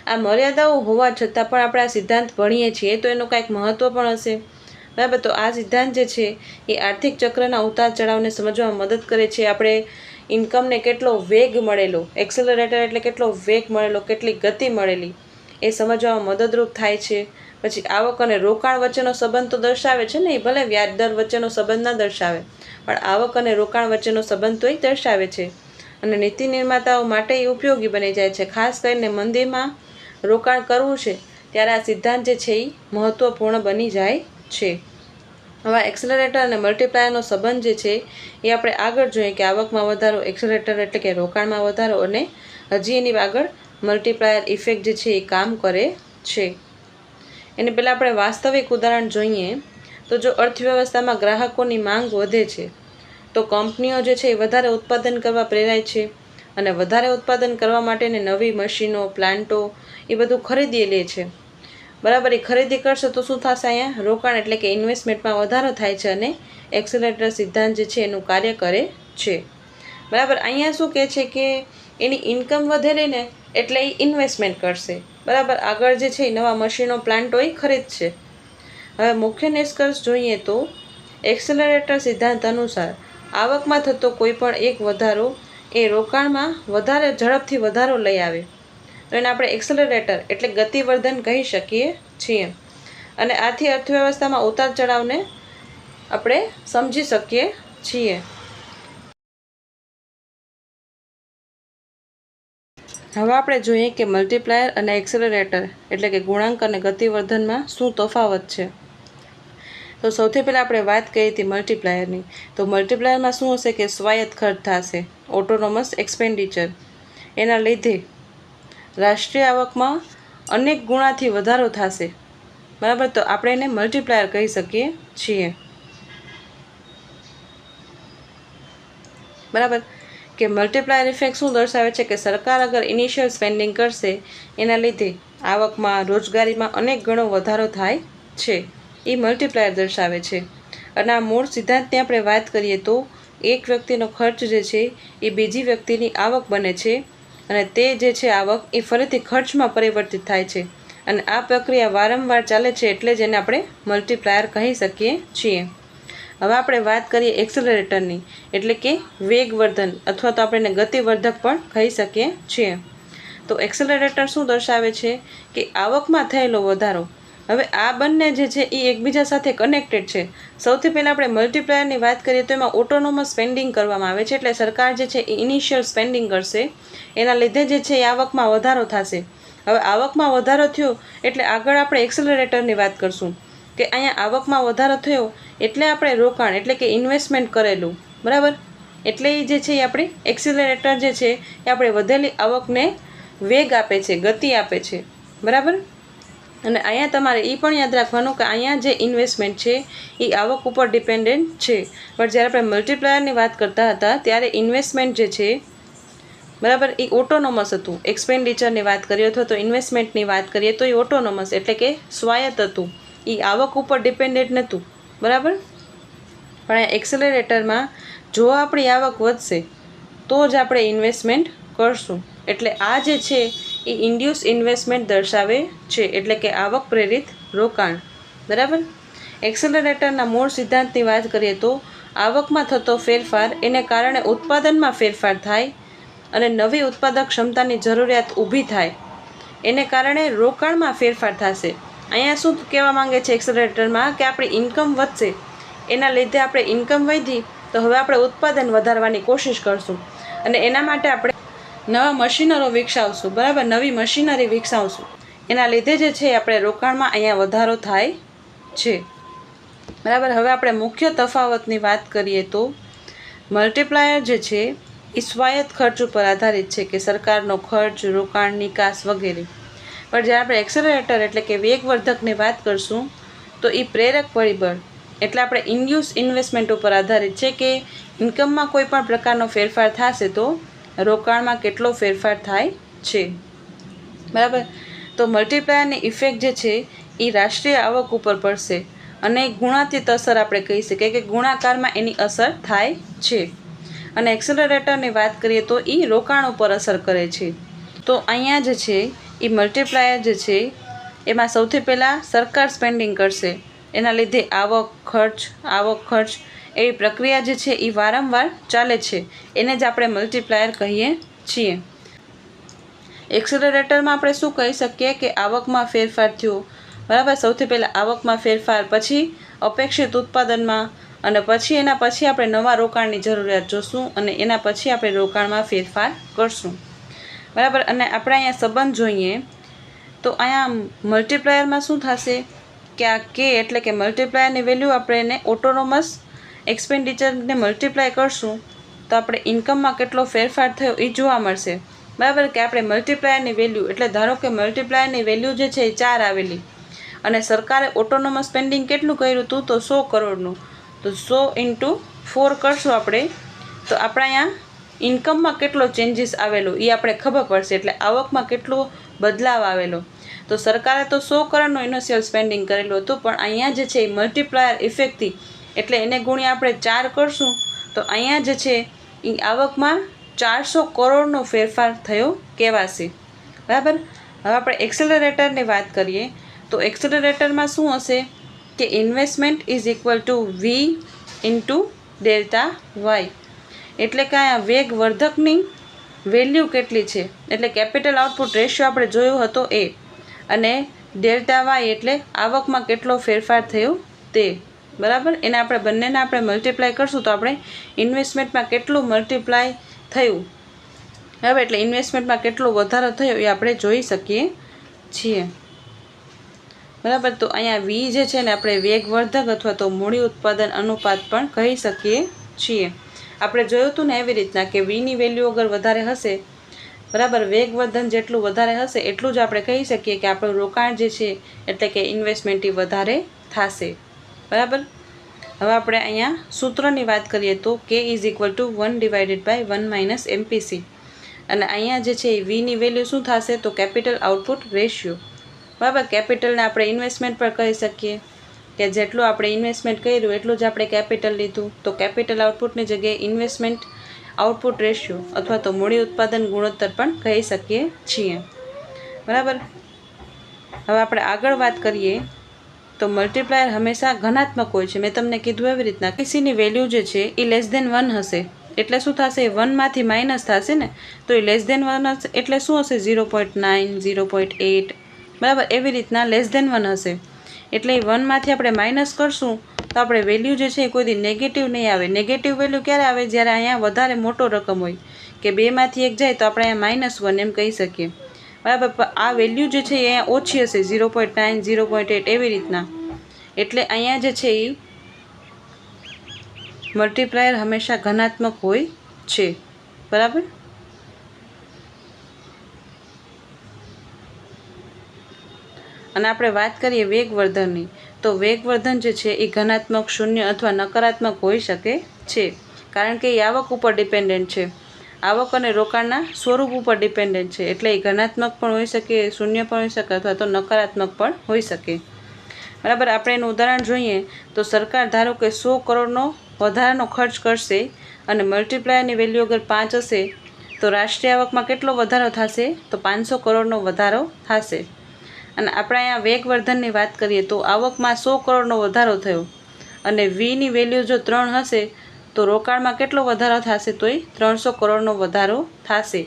આ મર્યાદાઓ હોવા છતાં પણ આપણે આ સિદ્ધાંત ભણીએ છીએ તો એનું કાંઈક મહત્ત્વ પણ હશે બરાબર. તો આ સિદ્ધાંત જે છે એ આર્થિક ચક્રના ઉતાર ચઢાવને સમજવામાં મદદ કરે છે. આપણે ઇન્કમને કેટલો વેગ મળેલો, એક્સેલરેટર એટલે કેટલો વેગ મળેલો, કેટલી ગતિ મળેલી એ સમજવામાં મદદરૂપ થાય છે. પછી આવક અને રોકાણ વચ્ચેનો સંબંધ તો દર્શાવે છે ને, એ ભલે વ્યાજ દર વચ્ચેનો સંબંધ ના દર્શાવે પણ આવક અને રોકાણ વચ્ચેનો સંબંધ તો એ દર્શાવે છે. અને નીતિ નિર્માતાઓ માટે એ ઉપયોગી બની જાય છે. ખાસ કરીને મંદીમાં રોકાણ કરવું છે ત્યારે આ સિદ્ધાંત જે છે એ મહત્ત્વપૂર્ણ બની જાય છે. હવે એક્સેલરેટર અને મલ્ટીપ્લાયરનો સંબંધ જે છે એ આપણે આગળ જોઈએ કે આવકમાં વધારો, એક્સેલરેટર એટલે કે રોકાણમાં વધારો, અને હજી એની આગળ મલ્ટીપ્લાયર ઇફેક્ટ જે છે એ કામ કરે છે. એને પહેલાં આપણે વાસ્તવિક ઉદાહરણ જોઈએ તો જો અર્થવ્યવસ્થામાં ગ્રાહકોની માંગ વધે છે તો કંપનીઓ જે છે એ વધારે ઉત્પાદન કરવા પ્રેરાય છે, અને વધારે ઉત્પાદન કરવા માટેની નવી મશીનો, પ્લાન્ટો એ બધું ખરીદી લે છે બરાબર. એ ખરીદી કરશે તો શું થશે? અહીંયા રોકાણ એટલે કે ઇન્વેસ્ટમેન્ટમાં વધારો થાય છે અને એક્સેલરેટર સિદ્ધાંત જે છે એનું કાર્ય કરે છે બરાબર. અહીંયા શું કહે છે કે એની ઇન્કમ વધેલી ને એટલે એ ઇન્વેસ્ટમેન્ટ કરશે બરાબર. આગળ જે છે એ નવા મશીનો, પ્લાન્ટો એ ખરીદશે. હવે મુખ્ય નિષ્કર્ષ જોઈએ તો એક્સેલરેટર સિદ્ધાંત અનુસાર આવકમાં થતો કોઈ પણ એક વધારો એ રોકાણમાં વધારે ઝડપથી વધારો લઈ આવે તો એને આપણે એક્સેલરેટર એટલે ગતિવર્ધન કહી શકીએ છીએ. અને આથી અર્થવ્યવસ્થામાં ઉતાર ચઢાવને આપણે સમજી શકીએ છીએ. હવે આપણે જોઈએ કે મલ્ટીપ્લાયર અને એક્સેલરેટર એટલે કે ગુણાંક અને ગતિવર્ધનમાં શું તફાવત છે. તો સૌથી પહેલાં આપણે વાત કરી હતી મલ્ટીપ્લાયરની. તો મલ્ટીપ્લાયરમાં શું હશે કે સ્વાયત્ત ખર્ચ થશે, ઓટોનોમસ એક્સપેન્ડિચર. એના લીધે રાષ્ટ્રીય આવકમાં અનેક ગુણાથી વધારો થશે બરાબર. તો આપણે એને મલ્ટીપ્લાયર કહી શકીએ છીએ બરાબર. કે મલ્ટીપ્લાયર ઇફેક્ટ શું દર્શાવે છે કે સરકાર અગર ઇનિશિયલ સ્પેન્ડિંગ કરશે એના લીધે આવકમાં, રોજગારીમાં અનેક ગણો વધારો થાય છે, એ મલ્ટીપ્લાયર દર્શાવે છે. અને આ મૂળ સિદ્ધાંતની આપણે વાત કરીએ તો એક વ્યક્તિનો ખર્ચ જે છે એ બીજી વ્યક્તિની આવક બને છે, અને તે જે છે આવક એ ફરીથી ખર્ચમાં પરિવર્તિત થાય છે, અને આ પ્રક્રિયા વારંવાર ચાલે છે, એટલે જ એને આપણે મલ્ટીપ્લાયર કહી શકીએ છીએ. હવે આપણે વાત કરીએ એક્સેલરેટરની એટલે કે વેગવર્ધન, અથવા તો આપણે એને ગતિવર્ધક પણ કહી શકીએ છીએ. તો એક્સેલરેટર શું દર્શાવે છે કે આવકમાં થયેલો વધારો. હવે આ બંને જે છે એ એકબીજા સાથે કનેક્ટેડ છે. સૌથી પહેલાં આપણે મલ્ટીપ્લાયરની વાત કરીએ તો એમાં ઓટોનોમસ સ્પેન્ડિંગ કરવામાં આવે છે, એટલે સરકાર જે છે એ ઇનિશિયલ સ્પેન્ડિંગ કરશે, એના લીધે જે છે એ આવકમાં વધારો થશે. હવે આવકમાં વધારો થયો એટલે આગળ આપણે એક્સેલરેટરની વાત કરશું કે અહીંયા આવકમાં વધારો થયો એટલે આપણે રોકાણ એટલે કે ઇન્વેસ્ટમેન્ટ કરેલું બરાબર. એટલે એ જે છે એ આપણી એક્સેલરેટર જે છે એ આપણે વધેલી આવકને વેગ આપે છે, ગતિ આપે છે બરાબર. અને અહીંયા તમારે એ પણ યાદ રાખવાનું કે અહીંયા જે ઇન્વેસ્ટમેન્ટ છે એ આવક ઉપર ડિપેન્ડન્ટ છે, પણ જ્યારે આપણે મલ્ટીપ્લાયરની વાત કરતા હતા ત્યારે ઇન્વેસ્ટમેન્ટ જે છે બરાબર એ ઓટોનોમસ હતું. એક્સપેન્ડિચરની વાત કરીએ અથવા તો ઇન્વેસ્ટમેન્ટની વાત કરીએ તો એ ઓટોનોમસ એટલે કે સ્વાયત્ત હતું, એ આવક ઉપર ડિપેન્ડન્ટ નહોતું બરાબર. પણ આ એક્સેલરેટરમાં જો આપણી આવક વધશે તો જ આપણે ઇન્વેસ્ટમેન્ટ કરશું, એટલે આ જે છે એ ઇન્ડ્યુસ ઇન્વેસ્ટમેન્ટ દર્શાવે છે, એટલે કે આવક પ્રેરિત રોકાણ બરાબર. એક્સેલરેટરના મૂળ સિદ્ધાંતની વાત કરીએ તો આવકમાં થતો ફેરફાર એને કારણે ઉત્પાદનમાં ફેરફાર થાય અને નવી ઉત્પાદક ક્ષમતાની જરૂરિયાત ઊભી થાય, એને કારણે રોકાણમાં ફેરફાર થશે. અહીંયા શું કહેવા માંગે છે એક્સેલરેટરમાં કે આપણી ઇન્કમ વધશે, એના લીધે આપણે ઇન્કમ વધી તો હવે આપણે ઉત્પાદન વધારવાની કોશિશ કરશું, અને એના માટે આપણે નવા મશીનરો વિકસાવશું બરાબર, નવી મશીનરી વિકસાવશું. એના લીધે જે છે આપણે રોકાણમાં અહીંયા વધારો થાય છે, બરાબર. હવે આપણે મુખ્ય તફાવતની વાત કરીએ તો મલ્ટીપ્લાયર જે છે એ સ્વાયત્ત ખર્ચ ઉપર આધારિત છે, કે સરકારનો ખર્ચ, રોકાણ, નિકાસ વગેરે. પણ જ્યારે આપણે એક્સેલરેટર એટલે કે વેગવર્ધકની વાત કરશું તો એ પ્રેરક પરિબળ એટલે આપણે ઇન્ડ્યુસ ઇન્વેસ્ટમેન્ટ ઉપર આધારિત છે, કે ઇન્કમમાં કોઈ પણ પ્રકારનો ફેરફાર થશે તો રોકાણમાં કેટલો ફેરફાર થાય છે, બરાબર. તો મલ્ટીપ્લાયરની ઇફેક્ટ જે છે એ રાષ્ટ્રીય આવક ઉપર પડશે અને ગુણાતીત અસર આપણે કહી શકીએ, કે ગુણાકારમાં એની અસર થાય છે. અને એક્સેલરેટરની વાત કરીએ તો એ રોકાણ ઉપર અસર કરે છે. તો અહીંયા જે છે એ મલ્ટીપ્લાયર જે છે એમાં સૌથી પહેલાં સરકાર સ્પેન્ડિંગ કરશે, એના લીધે આવક ખર્ચ એવી પ્રક્રિયા જે છે એ વારંવાર ચાલે છે, એને જ આપણે મલ્ટીપ્લાયર કહીએ છીએ. એક્સેલરેટરમાં આપણે શું કહી શકીએ કે આવકમાં ફેરફાર થયો, બરાબર. સૌથી પહેલાં આવકમાં ફેરફાર, પછી અપેક્ષિત ઉત્પાદનમાં, અને પછી એના પછી આપણે નવા રોકાણની જરૂરિયાત જોશું, અને એના પછી આપણે રોકાણમાં ફેરફાર કરશું, બરાબર. અને આપણે અહીંયા સંબંધ જોઈએ તો અહીંયા મલ્ટીપ્લાયરમાં શું થશે કે આ કે એટલે કે મલ્ટીપ્લાયરની વેલ્યુ આપણે એને ઓટોનોમસ એક્સપેન્ડિચરને મલ્ટીપ્લાય કરશું તો આપણે ઇન્કમમાં કેટલો ફેરફાર થયો એ જોવા મળશે, બરાબર. કે આપણે મલ્ટીપ્લાયરની વેલ્યુ એટલે ધારો કે મલ્ટીપ્લાયરની વેલ્યુ જે છે એ 4 આવેલી અને સરકારે ઓટોનોમસ સ્પેન્ડિંગ કેટલું કર્યું હતું તો 100 કરોડનું, તો 100 × 4 કરશું આપણે તો આપણે અહીંયા ઇન્કમમાં કેટલો ચેન્જીસ આવેલો એ આપણે ખબર પડશે, એટલે આવકમાં કેટલો બદલાવ આવેલો. તો સરકારે તો 100 કરોડનું ઇનિશિયલ સ્પેન્ડિંગ કરેલું હતું, પણ અહીંયા જે છે એ મલ્ટીપ્લાયર ઇફેક્ટથી એટલે એને ગુણ્યા આપણે 4 કરશું તો અહીંયા જે છે એ આવકમાં 400 કરોડનો ફેરફાર થયો કહેવાશે, બરાબર. હવે આપણે એક્સેલરેટરની વાત કરીએ તો એક્સેલરેટરમાં શું હશે કે investment is equal to V × delta Y, એટલે કે અહીંયા વેગવર્ધકની વેલ્યુ કેટલી છે એટલે કેપિટલ આઉટપુટ રેશિયો આપણે જોયો હતો એ, અને ડેલ્ટા વાય એટલે આવકમાં કેટલો ફેરફાર થયો તે, બરાબર. એને આપણે બંનેને આપણે મલ્ટીપ્લાય કરશું તો આપણે ઇન્વેસ્ટમેન્ટમાં કેટલું મલ્ટીપ્લાય થયું, બરાબર, એટલે ઇન્વેસ્ટમેન્ટમાં કેટલો વધારો થયો એ આપણે જોઈ શકીએ છીએ, બરાબર. તો અહીંયા V જે છે ને આપણે વેગવર્ધક અથવા તો મૂડી ઉત્પાદન અનુપાત પણ કહી શકીએ છીએ. આપણે જોયું હતું ને એવી રીતના કે Vની વેલ્યુ અગર વધારે હશે, બરાબર, વેગવર્ધન જેટલું વધારે હશે એટલું જ આપણે કહી શકીએ કે આપણું રોકાણ જે છે એટલે કે ઇન્વેસ્ટમેન્ટ એ વધારે થશે, બરાબર. હવે આપણે અહીંયા સૂત્રની વાત કરીએ તો K = 1/1 - MPC, અને અહીંયા જે છે Vની વેલ્યુ શું થશે તો કેપિટલ આઉટપુટ રેશિયો, બરાબર. કેપિટલને આપણે ઇન્વેસ્ટમેન્ટ પર કહી શકીએ કે જેટલું આપણે ઇન્વેસ્ટમેન્ટ કર્યું એટલું જ આપણે કેપિટલ લીધું, તો કેપિટલ આઉટપુટની જગ્યાએ ઇન્વેસ્ટમેન્ટ આઉટપુટ રેશિયો અથવા તો મૂડી ઉત્પાદન ગુણોત્તર પણ કહી શકીએ છીએ, બરાબર. હવે આપણે આગળ વાત કરીએ તો મલ્ટીપ્લાયર હંમેશા ધનાત્મક હોય છે. મેં તમને કીધું એવી રીતના KCની વેલ્યુ જે છે એ <1 હશે, એટલે શું થશે 1માંથી માઇનસ થશે ને, તો એ <1 એટલે શું હશે 0.9, 0.8, બરાબર. એવી રીતના <1 હશે, એટલે 1માંથી આપણે માઇનસ કરશું તો આપણે વેલ્યુ જે છે એ કોઈ દી નેગેટિવ નહીં આવે. નેગેટિવ વેલ્યુ ક્યારે આવે જ્યારે અહીંયા વધારે મોટો રકમ હોય, કે 2માંથી 1 જાય તો આપણે અહીંયા -1 એમ કહી શકીએ, બરાબર. આ વેલ્યુ જે છે એ અહીંયા ઓછી હશે 0.9, 0.8 એવી રીતના, એટલે અહીંયા જે છે એ મલ્ટીપ્લાયર હંમેશા ધનાત્મક હોય છે, બરાબર. અને આપણે વાત કરીએ વેગવર્ધનની તો વેગવર્ધન જે છે એ ધનાત્મક, શૂન્ય અથવા નકારાત્મક હોઈ શકે છે, કારણ કે એ આવક ઉપર ડિપેન્ડન્ટ છે, આવક અને રોકાણના સ્વરૂપ ઉપર ડિપેન્ડન્ટ છે, એટલે એ ધનાત્મક પણ હોઈ શકે, શૂન્ય પણ હોઈ શકે અથવા તો નકારાત્મક પણ હોઈ શકે, બરાબર. આપણે એનું ઉદાહરણ જોઈએ તો સરકાર ધારો કે 100 કરોડનો વધારાનો ખર્ચ કરશે અને મલ્ટીપ્લાયરની વેલ્યુ અગર 5 હશે તો રાષ્ટ્રીય આવકમાં કેટલો વધારો થશે તો 500 કરોડનો વધારો થશે. અને આપણે અહીંયા વેગવર્ધનની વાત કરીએ તો આવકમાં 100 કરોડનો વધારો થયો અને Vની વેલ્યુ જો 3 હશે તો રોકાણમાં કેટલો વધારો થશે તો એ 300 કરોડનો વધારો થશે,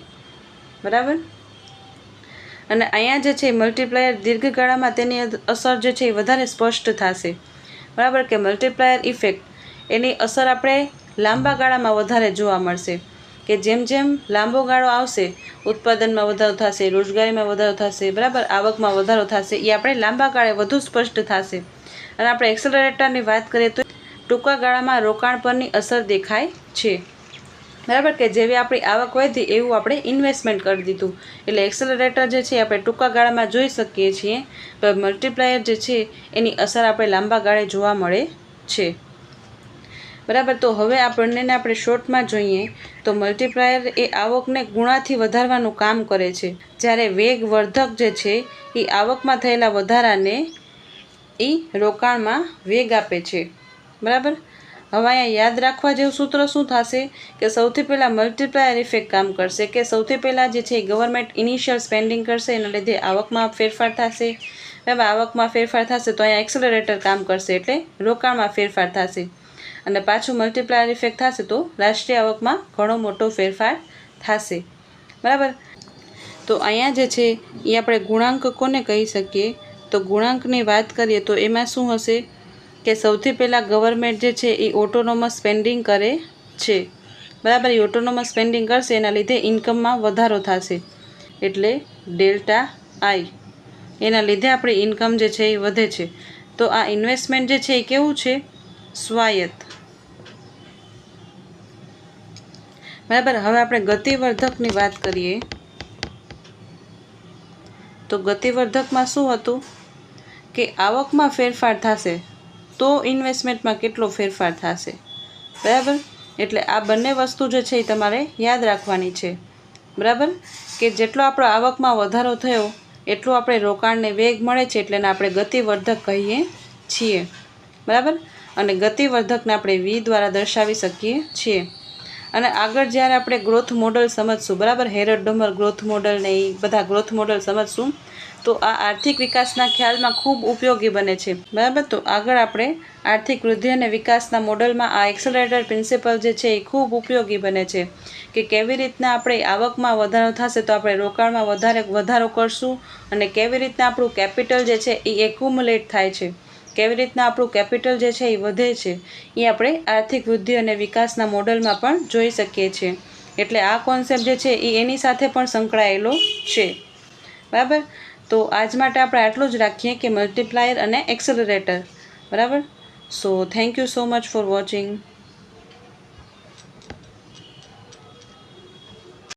બરાબર. અને અહીંયા જે છે મલ્ટીપ્લાયર દીર્ઘગાળામાં તેની અસર જે છે એ વધારે સ્પષ્ટ થશે, બરાબર. કે મલ્ટીપ્લાયર ઇફેક્ટ એની અસર આપણે લાંબા ગાળામાં વધારે જોવા મળશે, કે જેમ જેમ લાંબો ગાળો આવશે, ઉત્પાદનમાં વધારો થશે, રોજગારીમાં વધારો થશે, બરાબર, આવકમાં વધારો થશે, એ આપણે લાંબા ગાળે વધુ સ્પષ્ટ થશે. અને આપણે એક્સેલરેટરની વાત કરીએ તો ટૂંકા ગાળામાં રોકાણ પરની અસર દેખાય છે, બરાબર, કે જેવી આપણી આવક વધી એવું આપણે ઇન્વેસ્ટમેન્ટ કરી દીધું. એટલે એક્સેલરેટર જે છે આપણે ટૂંકા ગાળામાં જોઈ શકીએ છીએ, પણ મલ્ટીપ્લાયર જે છે એની અસર આપણે લાંબા ગાળે જોવા મળે છે, બરાબર. તો હવે આપણે શોર્ટમાં જોઈએ તો મલ્ટીપ્લાયર એ આવકને ગુણાથી વધારવાનું કામ કરે છે, જ્યારે વેગવર્ધક જે છે એ આવકમાં થયેલા વધારાને એ રોકાણમાં વેગ આપે છે, બરાબર. હવે અહીંયા યાદ રાખવા જેવું સૂત્ર શું થશે કે સૌથી પહેલાં મલ્ટીપ્લાયર ઇફેક્ટ કામ કરશે, કે સૌથી પહેલાં જે છે ગવર્મેન્ટ ઇનિશિયલ સ્પેન્ડિંગ કરશે, એના લીધે આવકમાં ફેરફાર થશે, બરાબર. આવકમાં ફેરફાર થશે તો અહીંયા એક્સેલરેટર કામ કરશે, એટલે રોકાણમાં ફેરફાર થશે. અને પાછું મલ્ટીપ્લાયર ઇફેક્ટ થશે તો રાષ્ટ્રીય આવકમાં ઘણો મોટો ફેરફાર થશે, બરાબર. તો અહીંયા જે છે એ આપણે ગુણાંક કોને કહી શકીએ, તો ગુણાંકની વાત કરીએ તો એમાં શું હશે કે સૌથી પહેલાં ગવર્મેન્ટ જે છે એ ઓટોનોમસ સ્પેન્ડિંગ કરે છે, બરાબર. એ ઓટોનોમસ સ્પેન્ડિંગ કરશે, એના લીધે ઇન્કમમાં વધારો થશે, એટલે ડેલ્ટા આઈ, એના લીધે આપણી ઇન્કમ જે છે એ વધે છે. તો આ ઇન્વેસ્ટમેન્ટ જે છે એ કેવું છે, સ્વાયત્ત, બરાબર. હવે આપણે ગતિવર્ધકની વાત કરીએ તો ગતિવર્ધકમાં શું હતું કે આવકમાં ફેરફાર થશે તો ઇન્વેસ્ટમેન્ટમાં કેટલો ફેરફાર થશે, બરાબર. એટલે આ બંને વસ્તુ જે છે એ તમારે યાદ રાખવાની છે, બરાબર, કે જેટલો આપણો આવકમાં વધારો થયો એટલું આપણે રોકાણને વેગ મળે છે, એટલે આપણે ગતિવર્ધક કહીએ છીએ, બરાબર. અને ગતિવર્ધકને આપણે વી દ્વારા દર્શાવી શકીએ છીએ. અને આગળ જ્યારે આપણે ગ્રોથ મોડલ સમજશું, બરાબર, હેરડ ડોમર ગ્રોથ મોડલ ને એ બધા ગ્રોથ મોડલ સમજશું તો આ આર્થિક વિકાસના ખ્યાલમાં ખૂબ ઉપયોગી બને છે, બરાબર. તો આગળ આપણે આર્થિક વૃદ્ધિ અને વિકાસના મોડલમાં આ એક્સેલરેટર પ્રિન્સિપલ જે છે એ ખૂબ ઉપયોગી બને છે, કે કેવી રીતના આપણે આવકમાં વધારો થશે તો આપણે રોકાણમાં વધારો કરશું, અને કેવી રીતના આપણું કેપિટલ જે છે એ એક્યુમ્યુલેટ થાય છે, કેવી રીતના આપણું કેપિટલ જે છે એ વધે છે, એ આપણે આર્થિક વૃદ્ધિ અને વિકાસના મોડલમાં પણ જોઈ શકીએ છીએ. એટલે આ કોન્સેપ્ટ જે છે એ એની સાથે પણ સંકળાયેલો છે, બરાબર. તો આજ માટે આપણે આટલું જ રાખીએ કે મલ્ટીપ્લાયર અને એક્સેલરેટર, બરાબર. So thank you so much for watching.